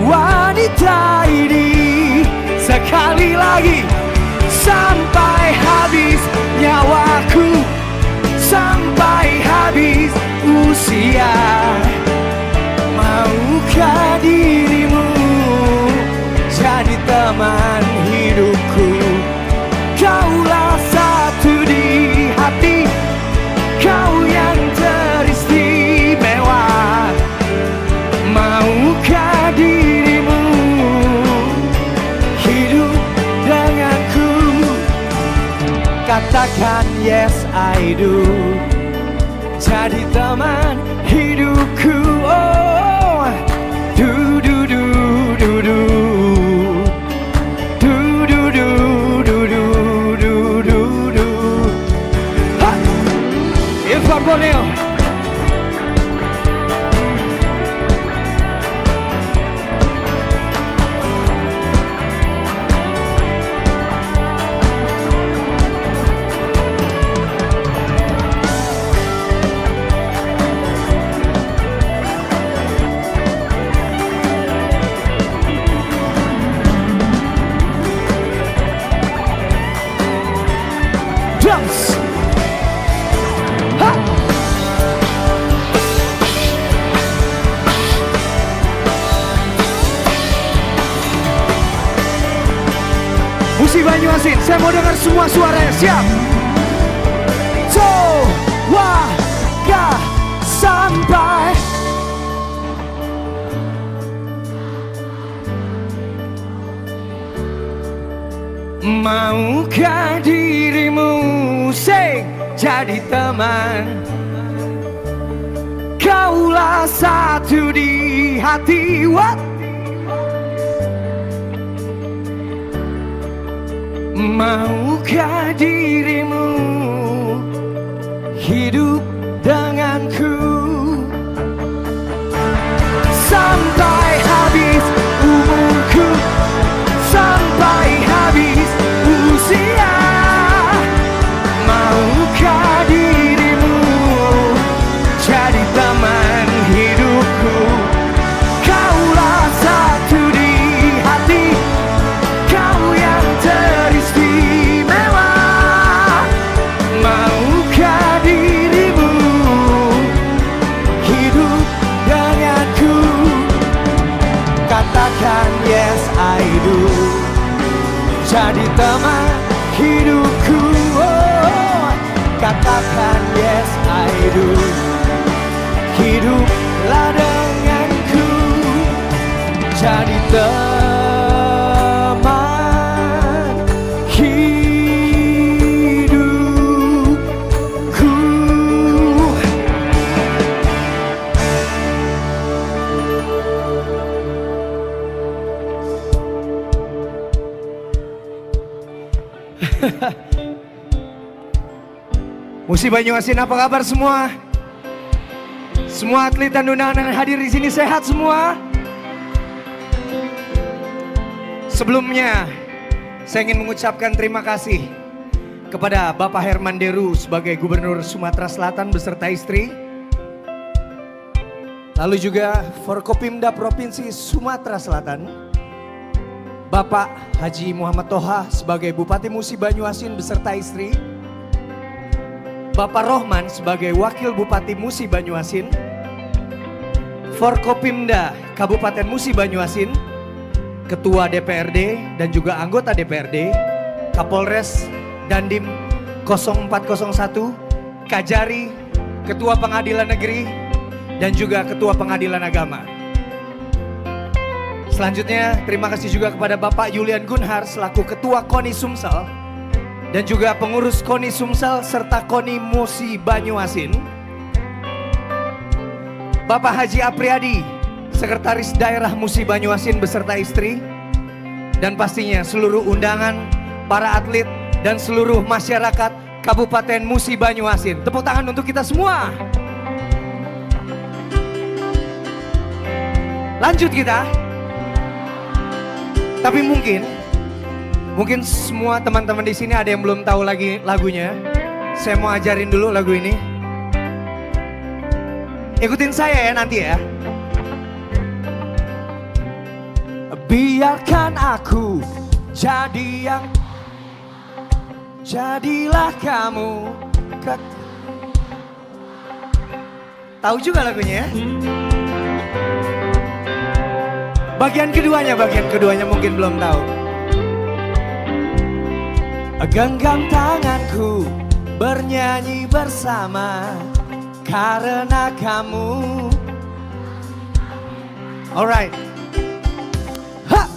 wanita ini. Sekali lagi, sampai habis nyawaku, sampai habis usia. Maukah dirimu jadi teman hidupku? Kaulah satu di hati, kau yang teristimewa. Maukah dirimu hidup denganku? Katakan yes I do, jadi teman hidupku. Oh, do do do do do, do do do do do do do do. Ha, Irfan Borneo. Musik Banyuasin, saya mau dengar semua suaranya. Siap? Coba gak sampai. Maukah dirimu sing jadi teman? Kaulah satu di hati. What? Maukah dirimu hidup denganku? Sampai habis umurku, sampai habis usia. Maukah dirimu jadi teman hidupku? Kaulah satu di hati, kau yang teristimewa. Maukah dirimu hidup denganku? Katakan yes I do, jadi teman hidupku. Oh, katakan yes I do, hiduplah denganku, jadi teman hidupku. Musik Banyuasin, apa kabar semua? Semua atlet dan undangan yang hadir di sini sehat semua. Sebelumnya, saya ingin mengucapkan terima kasih kepada Bapak Herman Deru sebagai Gubernur Sumatera Selatan beserta istri. Lalu juga Forkopimda Provinsi Sumatera Selatan, Bapak Haji Muhammad Toha sebagai Bupati Musi Banyuasin beserta istri, Bapak Rohman sebagai Wakil Bupati Musi Banyuasin, Forkopimda Kabupaten Musi Banyuasin, Ketua DPRD dan juga anggota DPRD, Kapolres Dandim 0401, Kajari, Ketua Pengadilan Negeri, dan juga Ketua Pengadilan Agama. Selanjutnya terima kasih juga kepada Bapak Julian Gunhar selaku Ketua KONI Sumsel dan juga pengurus KONI Sumsel serta KONI Musi Banyuasin. Bapak Haji Apriyadi, Sekretaris Daerah Musi Banyuasin beserta istri, dan pastinya seluruh undangan, para atlet, dan seluruh masyarakat Kabupaten Musi Banyuasin. Tepuk tangan untuk kita semua. Lanjut kita. Tapi mungkin semua teman-teman di sini ada yang belum tahu lagi lagunya. Saya mau ajarin dulu lagu ini. Ikutin saya ya nanti ya. Biarkan aku jadi yang, jadilah kamu. Tahu juga lagunya ya? Bagian keduanya mungkin belum tahu. Genggam tanganku, bernyanyi bersama karena kamu. Alright. Ha!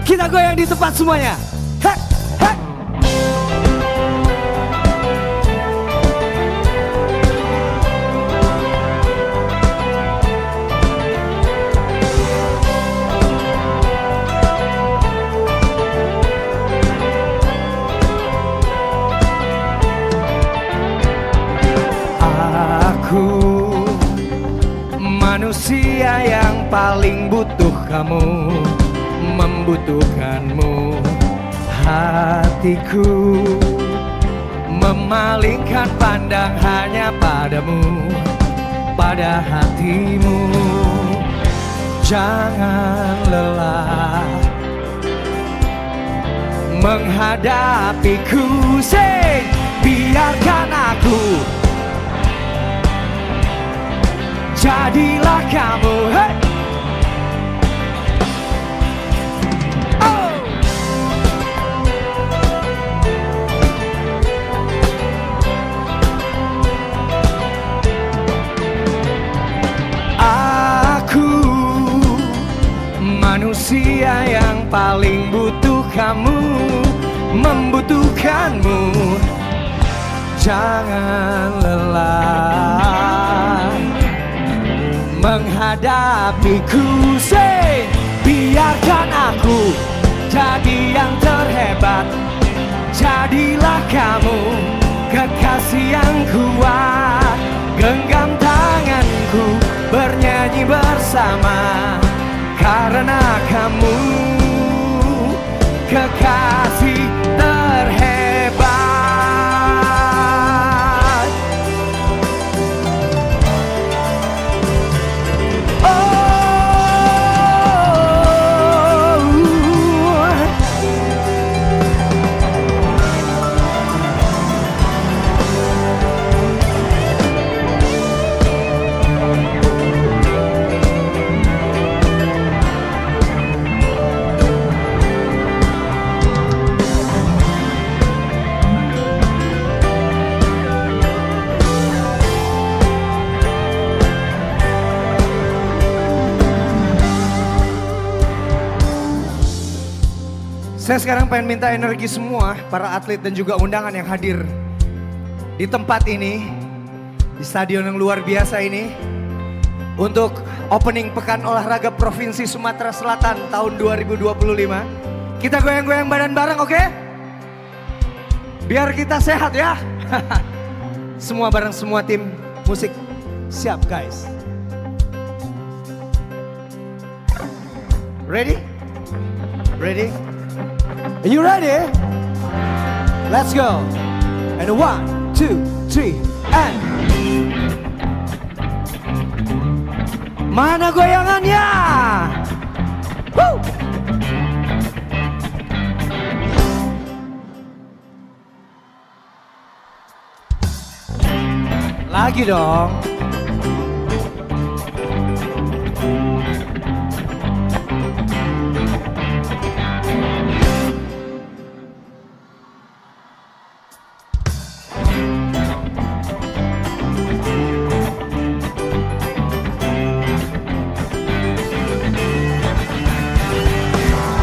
Kita goyang di tempat semuanya. Hek, hek. Manusia yang paling butuh kamu, membutuhkanmu. Hatiku memalingkan pandang hanya padamu, pada hatimu. Jangan lelah menghadapiku, say, biarkan aku, jadilah kamu. Hey! Oh! Aku manusia yang paling butuh kamu, membutuhkanmu. Jangan lelah menghadapiku, say, biarkan aku jadi yang terhebat. Jadilah kamu kekasih yang kuat. Genggam tanganku, bernyanyi bersama karena kamu kekasih terhebat. Saya sekarang pengen minta energi semua para atlet dan juga undangan yang hadir di tempat ini, di stadion yang luar biasa ini, untuk opening Pekan Olahraga Provinsi Sumatera Selatan tahun 2025. Kita goyang-goyang badan bareng, oke? Biar kita sehat ya. Semua bareng, semua tim musik. Siap guys. Ready? Ready? Are you ready? Let's go. And 1, 2, 3, and mana goyangannya? Woo! Lagi dong.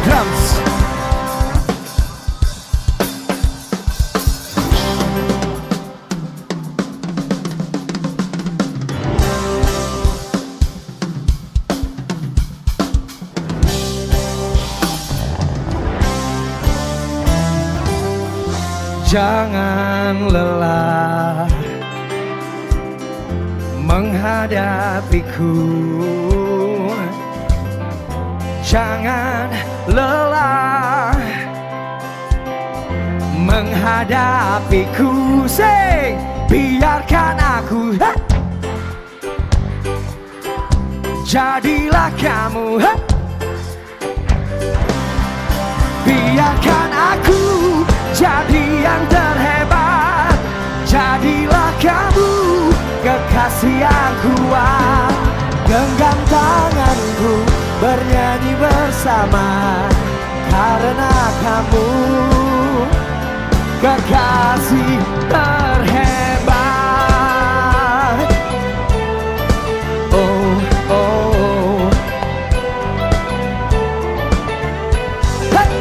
Drums. Jangan lelah menghadapiku. Jangan lelah menghadapiku. Sing, biarkan aku. Jadilah kamu. Biarkan aku jadi yang terhebat. Jadilah kamu kekasih yang kuat. Genggam tanganku, bernyanyi bersama. Karena kamu kekasih terhebat. Oh, oh, oh. Hey!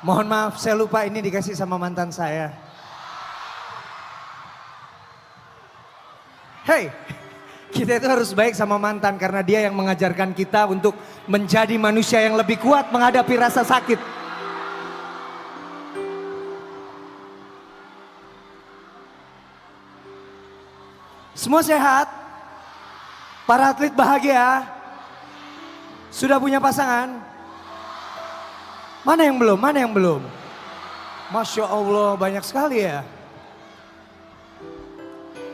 Mohon maaf, saya lupa ini dikasih sama mantan saya. Hey, kita itu harus baik sama mantan karena dia yang mengajarkan kita untuk menjadi manusia yang lebih kuat menghadapi rasa sakit. Semua sehat? Para atlet bahagia? Sudah punya pasangan? Mana yang belum? Mana yang belum? Masya Allah, banyak sekali ya.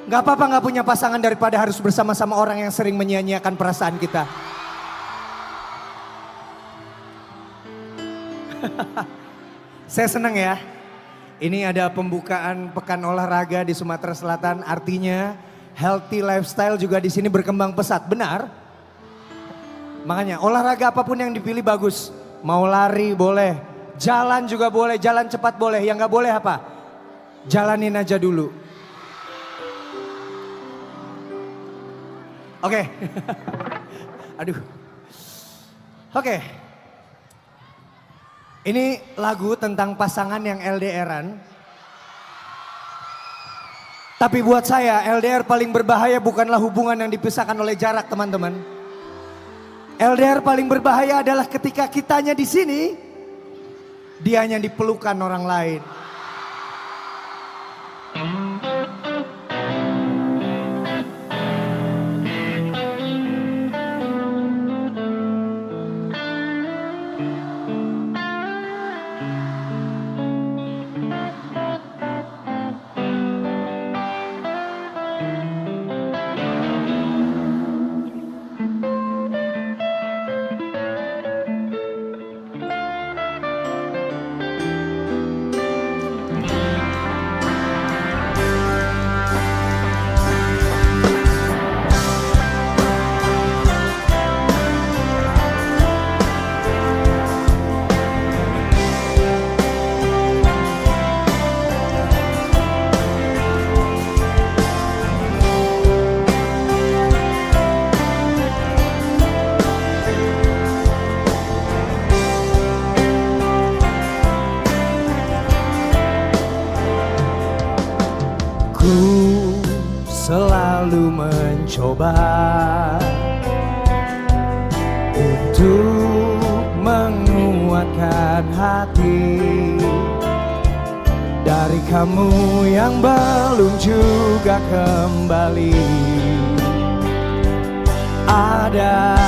Gak apa-apa gak punya pasangan daripada harus bersama-sama orang yang sering menyia-nyiakan perasaan kita. Saya senang ya. Ini ada pembukaan pekan olahraga di Sumatera Selatan. Artinya healthy lifestyle juga di sini berkembang pesat. Benar? Makanya olahraga apapun yang dipilih bagus. Mau lari boleh, jalan juga boleh, jalan cepat boleh. Yang gak boleh apa? Jalanin aja dulu. Oke. Aduh. Oke. Ini lagu tentang pasangan yang LDRan. Tapi buat saya LDR paling berbahaya bukanlah hubungan yang dipisahkan oleh jarak, teman-teman. LDR paling berbahaya adalah ketika kitanya di sini, dianya dipelukan orang lain. Aku selalu mencoba untuk menguatkan hati dari kamu yang belum juga kembali. Ada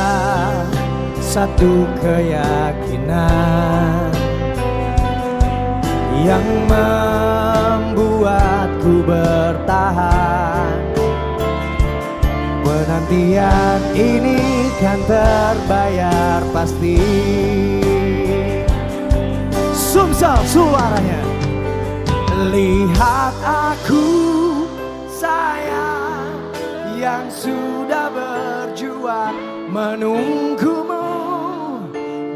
satu keyakinan yang membuatku bertahan. Penantian ini kan terbayar pasti. Sumsel suaranya. Lihat aku sayang yang sudah berjuang menunggumu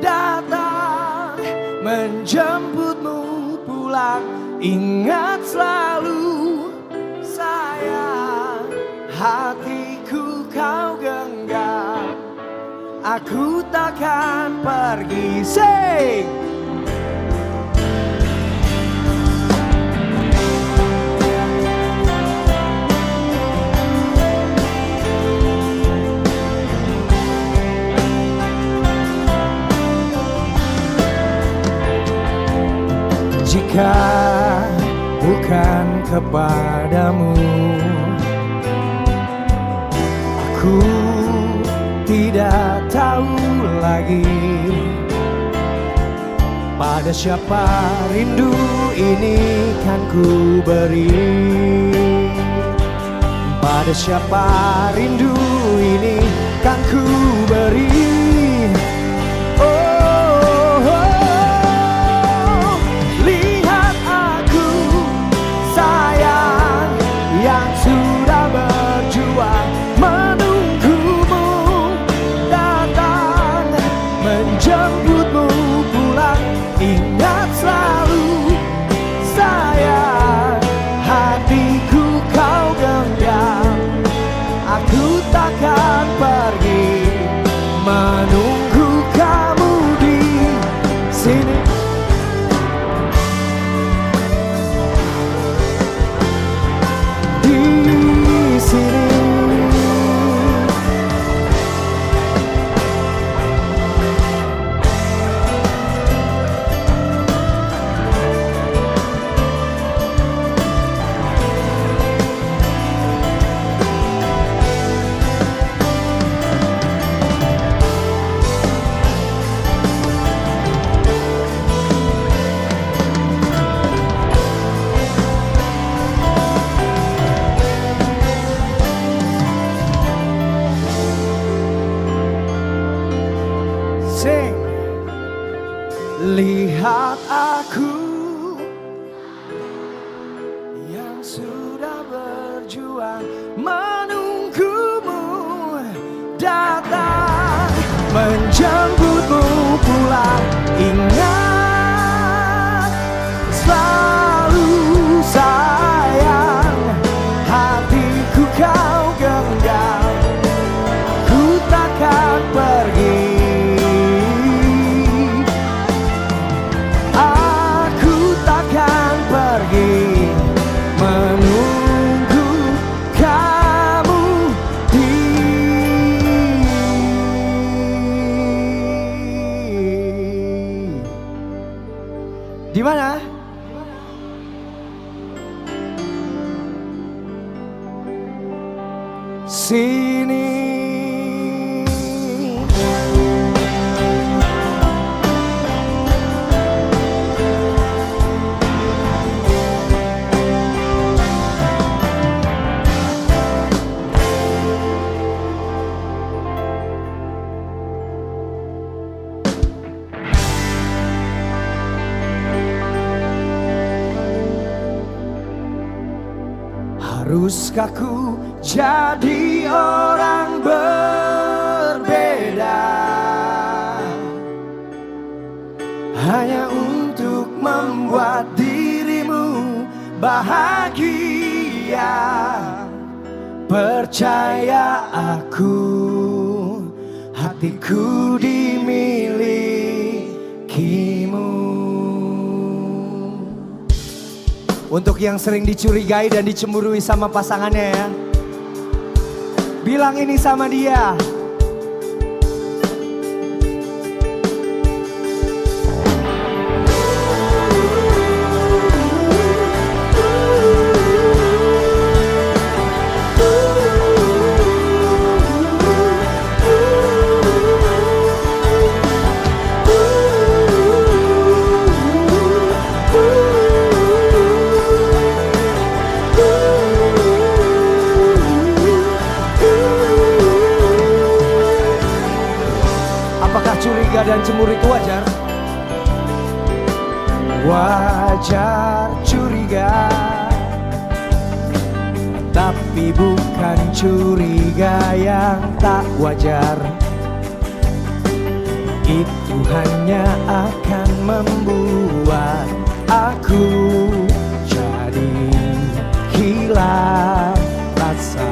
datang menjemputmu pulang. Ingat selalu sayang, hatiku kau genggam, aku takkan pergi. Sing! Jika bukan kepadamu, aku tidak tahu lagi pada siapa rindu ini kan ku beri. Pada siapa rindu ini kan ku beri. Jemputmu pulang, ingat selalu sayang, hatiku kau genggam, aku takkan pergi, menunggu kamu di sini. Di sini. Lihat aku yang sudah berjuang menunggumu datang menjemputmu pulang. Ingat selalu sayang, hatiku kau genggam, ku takkan pergi. Menunggu kamu di mana? Sini. Haruskah ku jadi orang berbeda hanya untuk membuat dirimu bahagia? Percaya aku, hatiku dimilikimu. Untuk yang sering dicurigai dan dicemburui sama pasangannya ya. Bilang ini sama dia. Curiga dan cemburu itu wajar? Wajar curiga, tapi bukan curiga yang tak wajar. Itu hanya akan membuat aku jadi hilang rasa.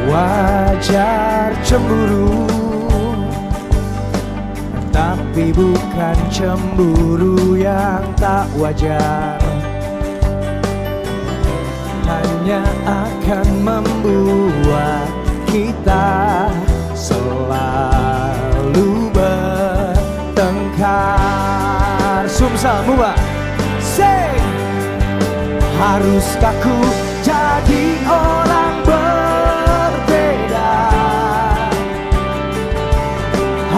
Wajar cemburu, tapi bukan cemburu yang tak wajar. Hanya akan membuat kita selalu bertengkar. Sumsel muba, say. Haruskah ku jadi orang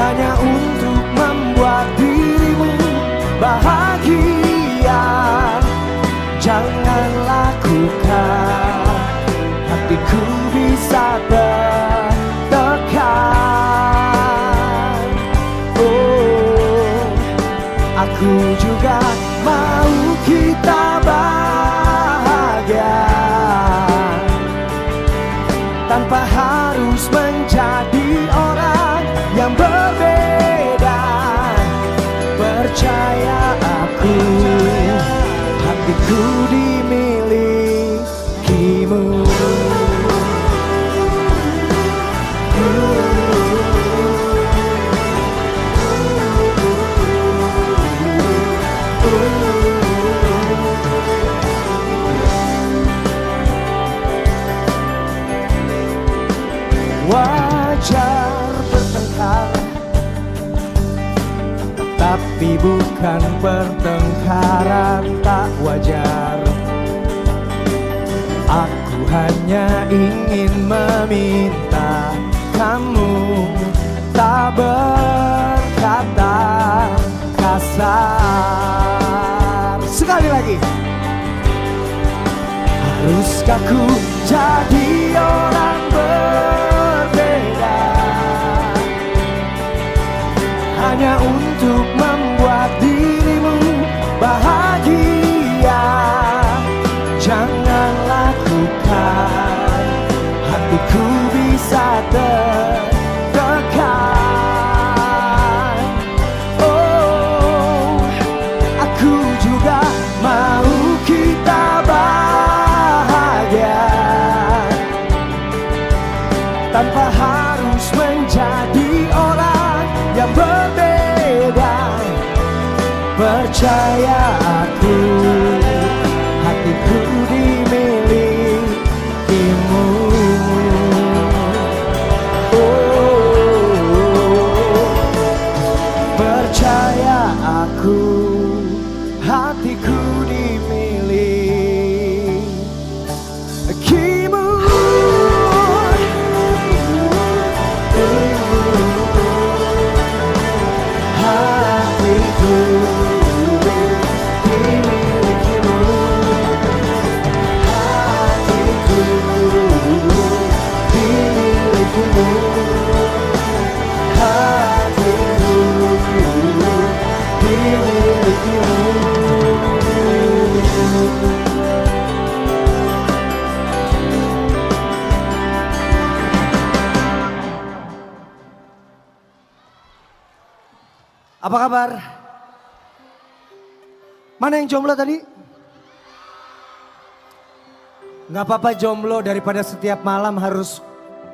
hanya untuk membuat dirimu bahagia? Jangan lakukan, hatiku bisa tertekan. Oh, aku juga mau kita bahagia tanpa harus menjadi orang yang berbeda. Percaya aku, hatiku dimilikimu. Wajar bertengkar, tapi bukan pertengkaran tak wajar. Aku hanya ingin meminta kamu tak berkata kasar. Sekali lagi. Haruskah ku jadi orang berbeda hanya untuk membuat dirimu bahagia? Jangan lakukan, hatiku bisa tertekan. Oh, aku juga mau kita bahagia tanpa harus menjadi orang yang berbeda. Percaya aku, hatiku dimilikimu. Oh, percaya aku, hatiku dimilikimu. Hatiku dimilikimu. Hatiku dimilikimu. Hatiku dimilikimu. Apa kabar? Mana yang jomblo tadi? Gak apa-apa jomblo, daripada setiap malam harus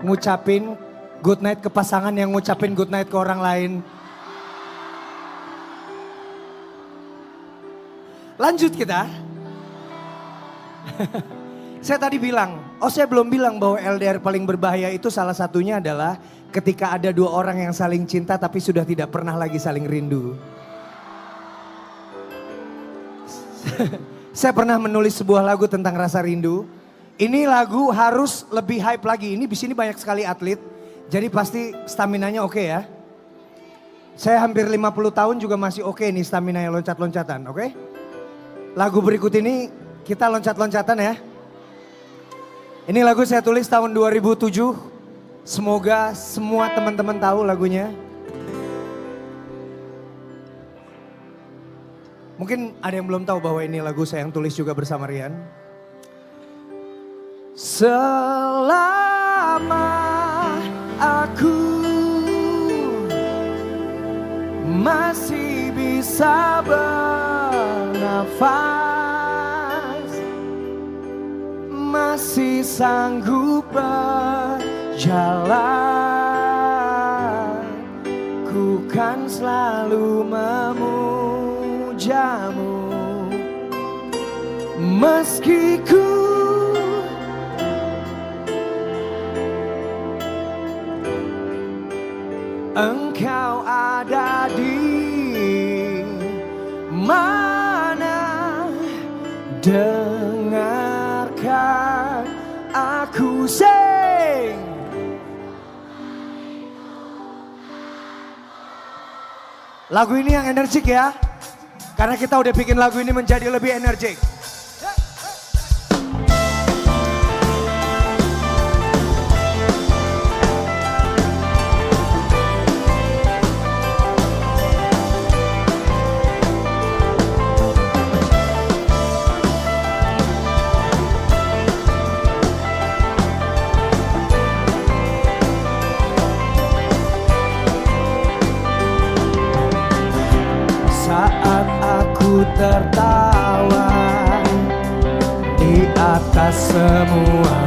ngucapin good night ke pasangan yang ngucapin good night ke orang lain. Lanjut kita. Saya tadi bilang, saya belum bilang bahwa LDR paling berbahaya itu salah satunya adalah ketika ada dua orang yang saling cinta tapi sudah tidak pernah lagi saling rindu. Saya pernah menulis sebuah lagu tentang rasa rindu. Ini lagu harus lebih hype lagi. Ini di sini banyak sekali atlet, jadi pasti staminanya oke ya. Saya hampir 50 tahun juga masih oke nih staminanya loncat-loncatan, oke? Lagu berikut ini kita loncat-loncatan ya. Ini lagu saya tulis tahun 2007. Semoga semua teman-teman tahu lagunya. Mungkin ada yang belum tahu bahwa ini lagu saya yang tulis juga bersama Rian. Selama aku masih bisa bernafas, masih sanggup berjalan, ku kan selalu memujamu. Meski ku engkau ada di mana, dengarkan aku sing. Lagu ini yang energik ya, karena kita udah bikin lagu ini menjadi lebih energik. Saat aku tertawa di atas semua,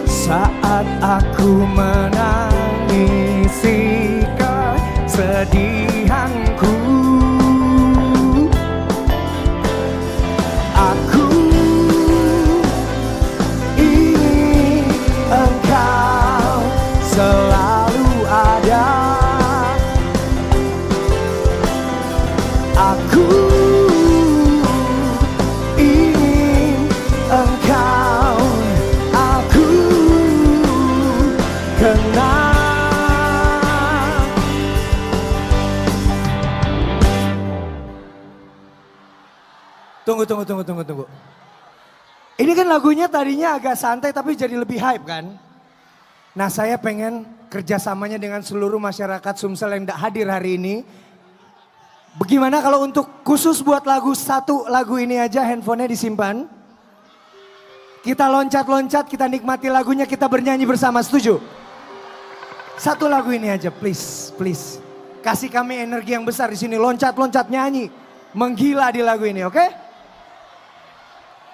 saat aku menangisi kesedihanku, aku ingin engkau selalu ada. Aku ingin engkau, aku kenal. Tunggu. Ini kan lagunya tadinya agak santai tapi jadi lebih hype kan? Nah, saya pengen kerjasamanya dengan seluruh masyarakat Sumsel yang tidak hadir hari ini. Bagaimana kalau untuk khusus buat satu lagu ini aja handphonenya disimpan. Kita loncat-loncat, kita nikmati lagunya, kita bernyanyi bersama, setuju? Satu lagu ini aja, please. Kasih kami energi yang besar di sini, loncat-loncat nyanyi. Menggila di lagu ini, oke?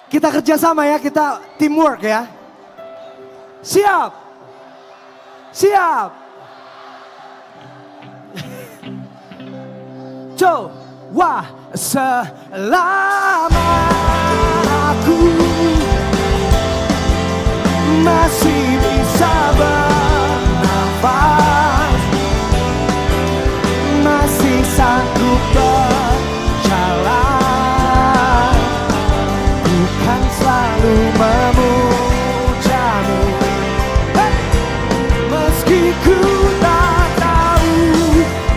Kita kerjasama ya, kita teamwork ya. Siap. Coba selama aku masih bisa bernafas, masih sanggup berjalan, ku kan selalu memujamu. Meski ku tak tahu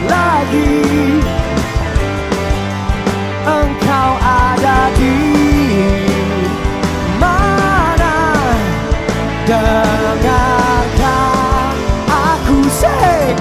lagi engkau ada di mana, dengarkan aku sing.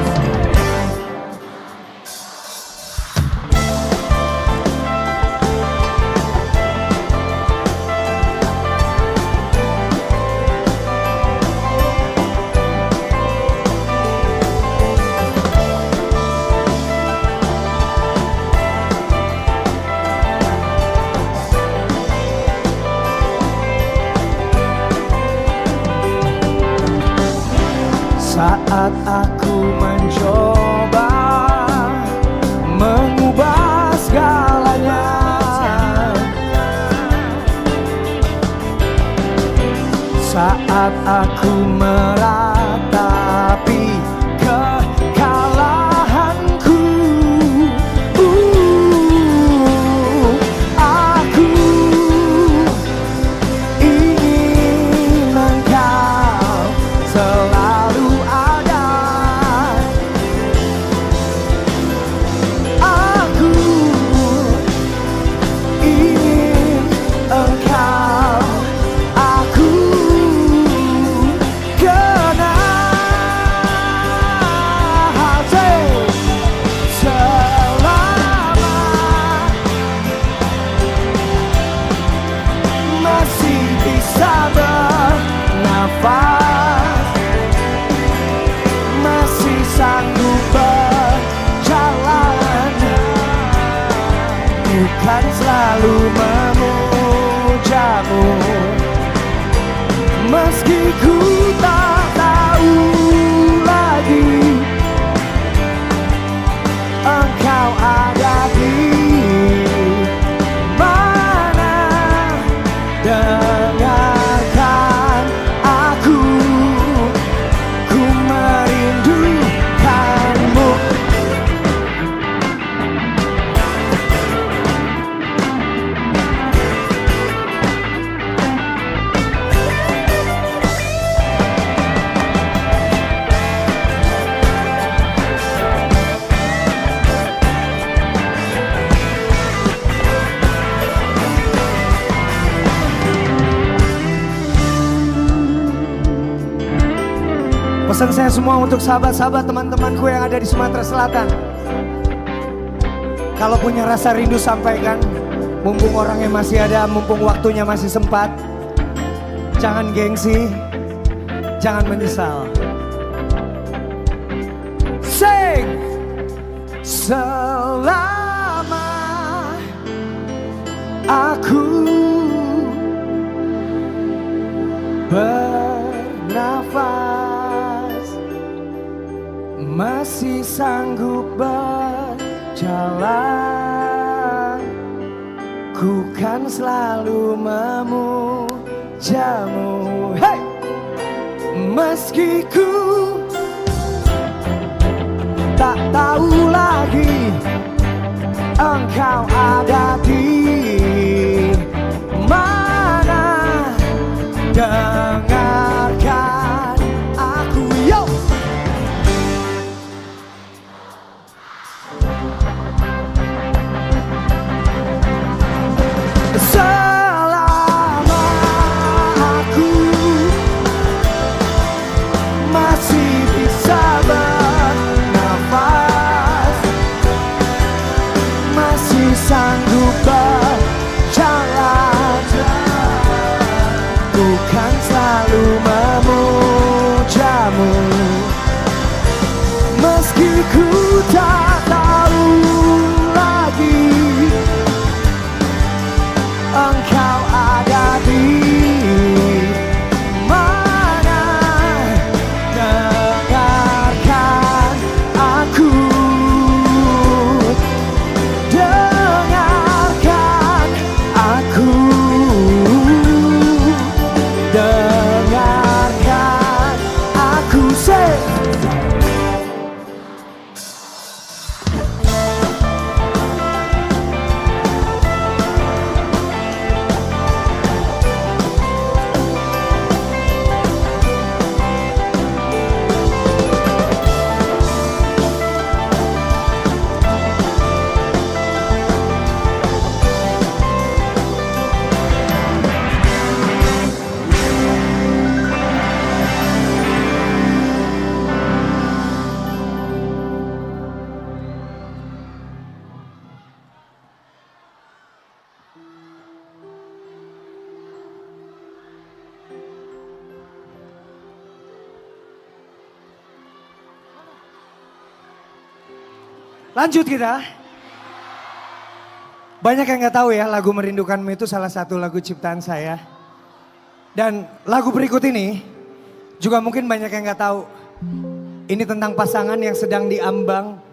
meratapi kekalahanku. Aku ingin engkau selalu ada. Aku ingin engkau, aku kenal selama masih bisa bernafas, masih sanggup berjalan, bukan selalu memujamu, meski ku tak tahu lagi engkau ada di mana. Dengarkan aku, ku merindukanmu. Pesan saya semua untuk sahabat-sahabat teman-temanku yang ada di Sumatera Selatan. Kalau punya rasa rindu sampaikan, mumpung orangnya masih ada, mumpung waktunya masih sempat. Jangan gengsi, jangan menyesal. Sing! Selama aku bernafas, masih sanggup berjalan, ku kan selalu memujamu. Hey! Meski ku tak tahu lagi engkau ada di mana. Dengarkan aku, yo. Selama aku masih bisa bernafas, masih sanggup berjalan, bukan selalu memujamu, meski ku tak tahu lagi engkau ada di mana. Dengarkan aku, dengarkan aku, dengarkan aku, say. Lanjut kita. Banyak yang nggak tahu ya, lagu Merindukanmu itu salah satu lagu ciptaan saya. Dan lagu berikut ini juga mungkin banyak yang nggak tahu. Ini tentang pasangan yang sedang diambang.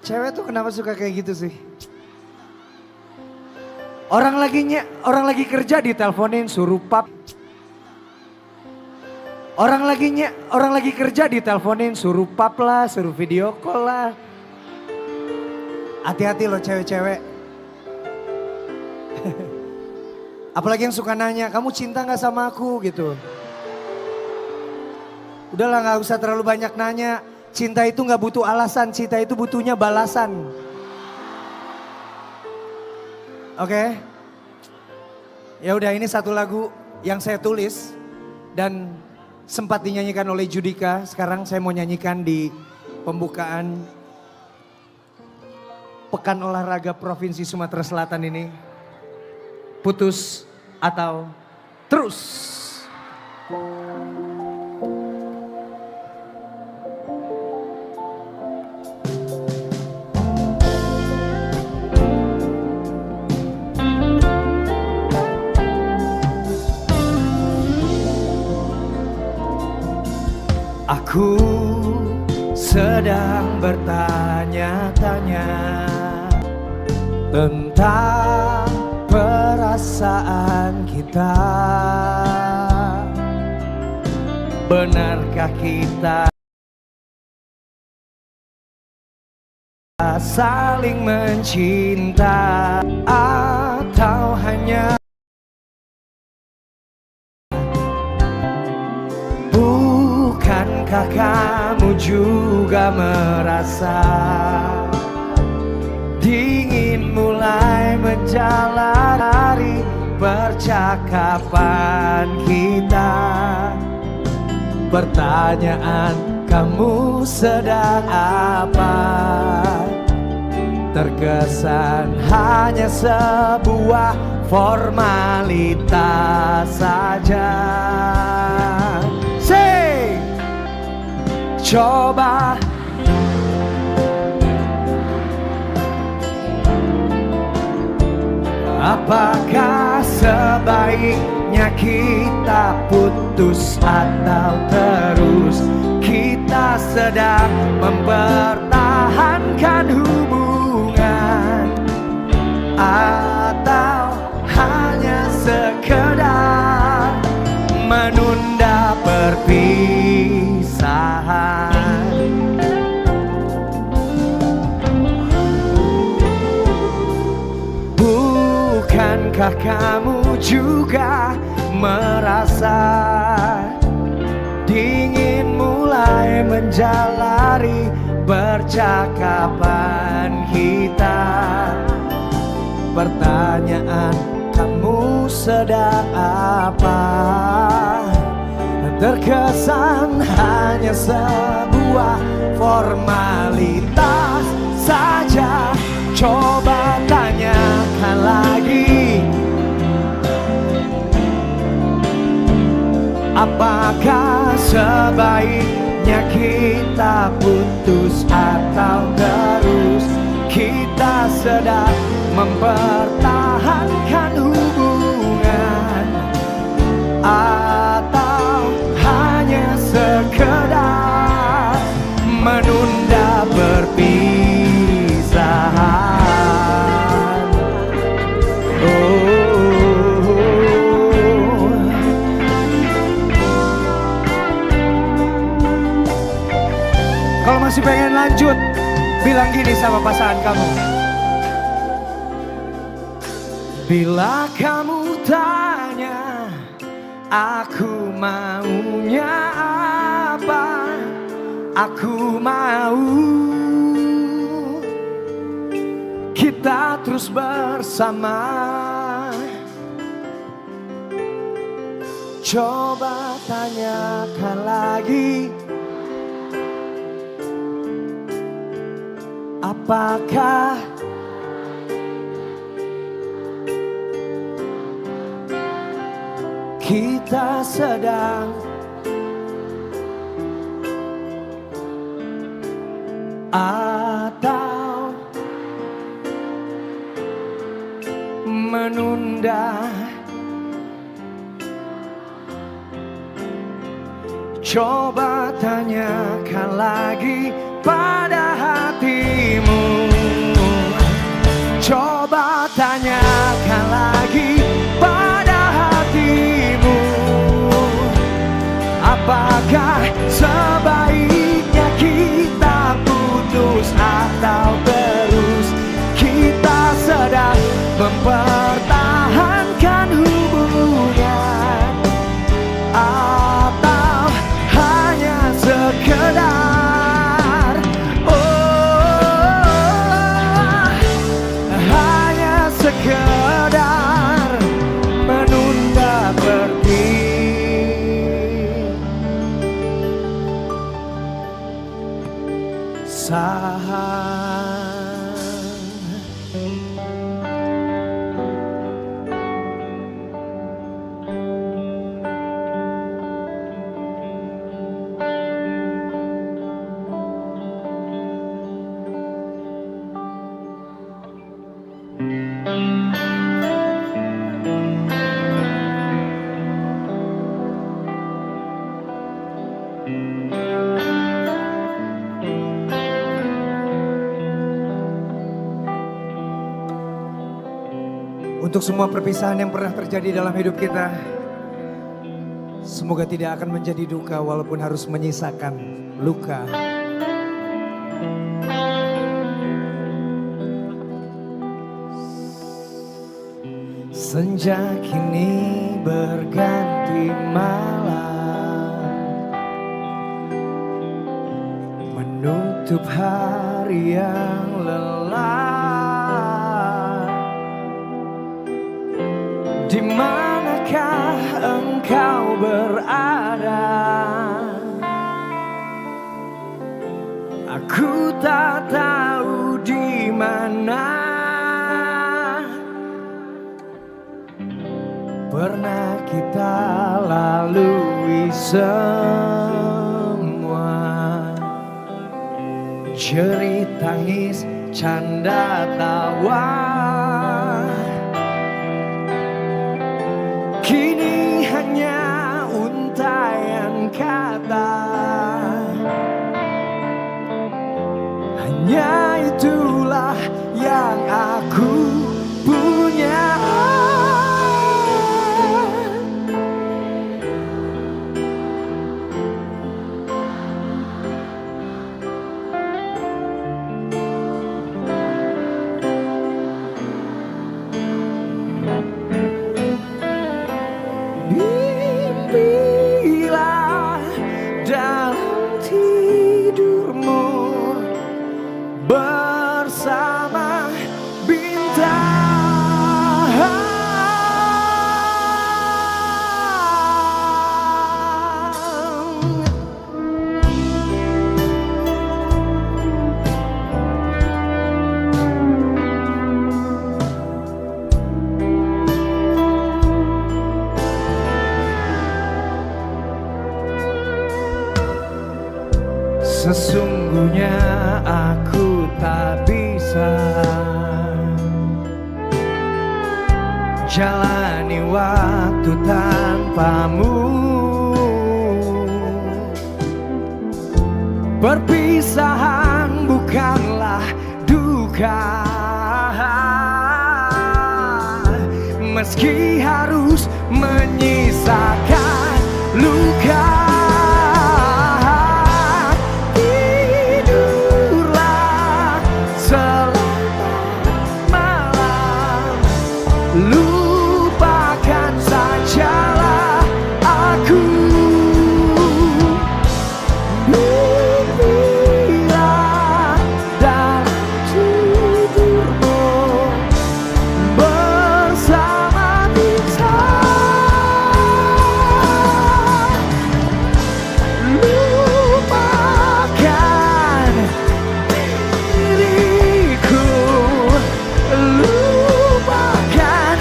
Cewek tuh kenapa suka kayak gitu sih? Orang lagi kerja diteleponin suruh pap. Orang lagi kerja diteleponin suruh pap lah, suruh video call lah. Hati-hati loh cewek-cewek. Apalagi yang suka nanya, kamu cinta gak sama aku gitu. Udahlah gak usah terlalu banyak nanya. Cinta itu gak butuh alasan, cinta itu butuhnya balasan. Oke. Ya udah, ini satu lagu yang saya tulis dan sempat dinyanyikan oleh Judika. Sekarang saya mau nyanyikan di pembukaan Pekan Olahraga Provinsi Sumatera Selatan ini. Putus atau terus. Aku sedang bertanya-tanya tentang perasaan kita. Benarkah kita saling mencinta atau hanya bukankah kamu juga merasa dingin mulai menjalani percakapan kita? Pertanyaan, kamu sedang apa? Terkesan hanya sebuah formalitas saja. Say, coba apakah sebaiknya kita putus atau terus? Kita sedang mempertahankan hubungan atau hanya sekedar menunda perpisahan? Bukankah kamu juga merasa dingin mulai menjalari percakapan kita? Pertanyaan, kamu sedang apa? Terkesan hanya sebuah formalitas saja. Coba tanyakan lagi, apakah sebaiknya kita putus atau terus? Kita sedang mempertahankan hubungan atau hanya sekedar menunda perpisahan? Kalau masih pengen lanjut, bilang gini sama pasangan kamu. Bila kamu tanya aku maunya apa, aku mau kita terus bersama. Coba tanyakan lagi, apakah kita sedang atau menunda? Coba tanyakan lagi pada hatimu. tanyakan lagi pada hatimu, apakah sebaiknya kita putus atau terus kita sedang mempertahankan hubungan, atau hanya sekedar hanya sekedar menunda pergi. Untuk semua perpisahan yang pernah terjadi dalam hidup kita, semoga tidak akan menjadi duka walaupun harus menyisakan luka. Senja kini berganti malam, menutup hari yang lelah. Di manakah engkau berada? Aku tak tahu di mana. Pernah kita lalui semua, jerit tangis, canda tawa. Kini hanya untaian kata, hanya itulah yang aku punya. Mimpilah dalam tidurmu bersama bintang. Sesungguhnya aku tak bisa jalani waktu tanpamu. Perpisahan bukanlah duka, meski harus menyisakan luka. Lupakan sajalah aku. Mimpilah dalam tidurmu bersama bintang. Lupakan diriku, lupakan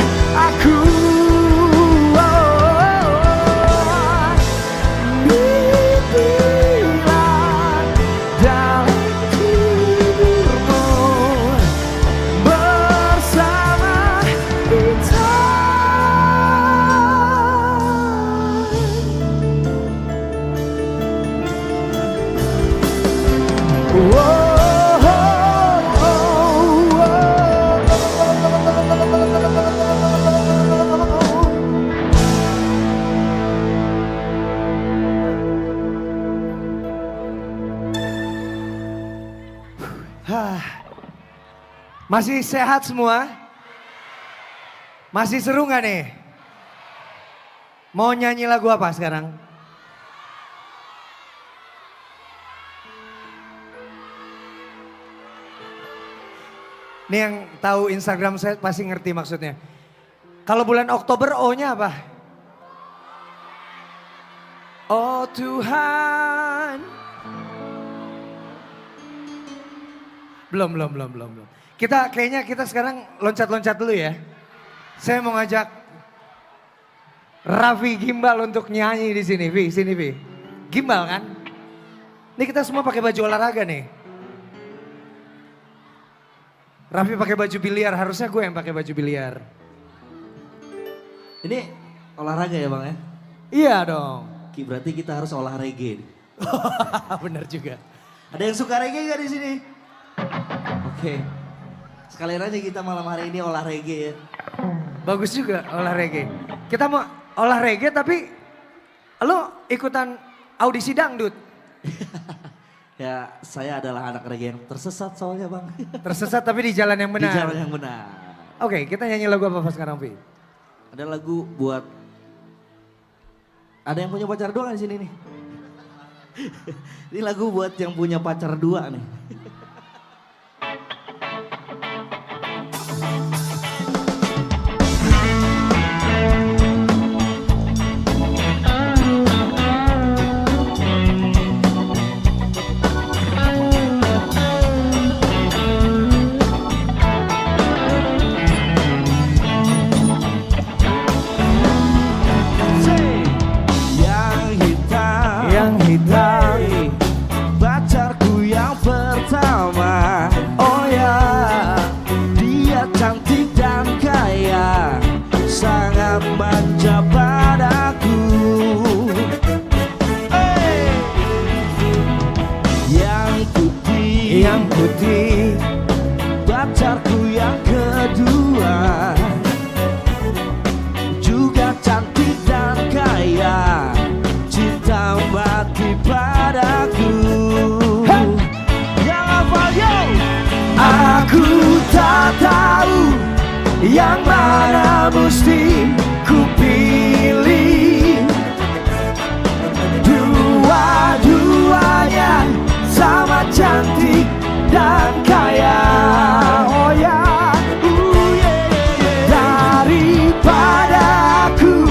Masih sehat semua? Masih seru nggak nih? Mau nyanyi lagu apa sekarang? Nih yang tahu Instagram saya pasti ngerti maksudnya. Kalau bulan Oktober O-nya apa? Oh Tuhan. Belum. Kayaknya kita sekarang loncat-loncat dulu ya. Saya mau ngajak Raffi Gimbal untuk nyanyi di sini, Vi. Sini, Vi. Gimbal kan? Ini kita semua pakai baju olahraga nih. Raffi pakai baju biliar, harusnya gue yang pakai baju biliar. Ini olahraga ya Bang ya? Iya dong. Berarti kita harus olah reggae. Bener juga. Ada yang suka reggae gak di sini? Oke. Sekalian aja kita malam hari ini olah reggae ya. Bagus juga olah reggae. Kita mau olah reggae tapi lo ikutan audisi dangdut. Ya saya adalah anak reggae yang tersesat soalnya Bang. Tersesat tapi di jalan yang benar. Di jalan yang benar. Oke, kita nyanyi lagu apa sekarang, Vi? Ada lagu buat... Ada yang punya pacar dua kan di sini nih? Ini lagu buat yang punya pacar dua nih. Pacarku yang pertama, oh ya, dia cantik dan kaya, sangat manja padaku. Yang putih, pacarku yang kedua, juga cantik dan kaya, cinta mati padaku. Aku tak tahu yang mana mesti ku pilih. Dua-duanya sama cantik dan kaya. Oh ya, daripada aku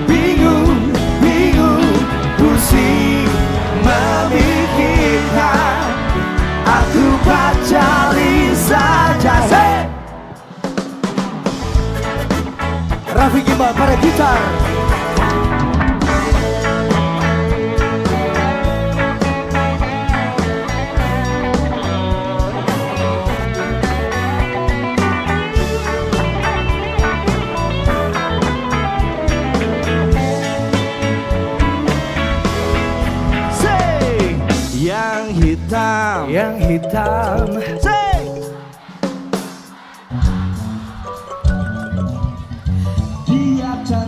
bingung pusing memikirkan, aku pacari saja. Raffi Gimbal pada gitar. Yang hitam.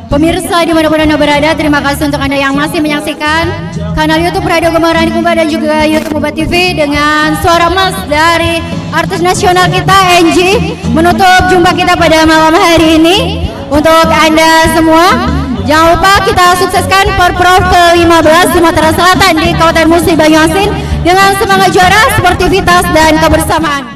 Pemirsa dimanapun Anda berada, terima kasih untuk Anda yang masih menyaksikan kanal YouTube Radio Gema Kumba dan juga YouTube Kumba TV dengan suara emas dari artis nasional kita NG. Menutup jumpa kita pada malam hari ini. Untuk Anda semua, jangan lupa kita sukseskan Porprov ke-15 Sumatera Selatan di Kabupaten Musi Banyuasin dengan semangat juara, sportivitas dan kebersamaan.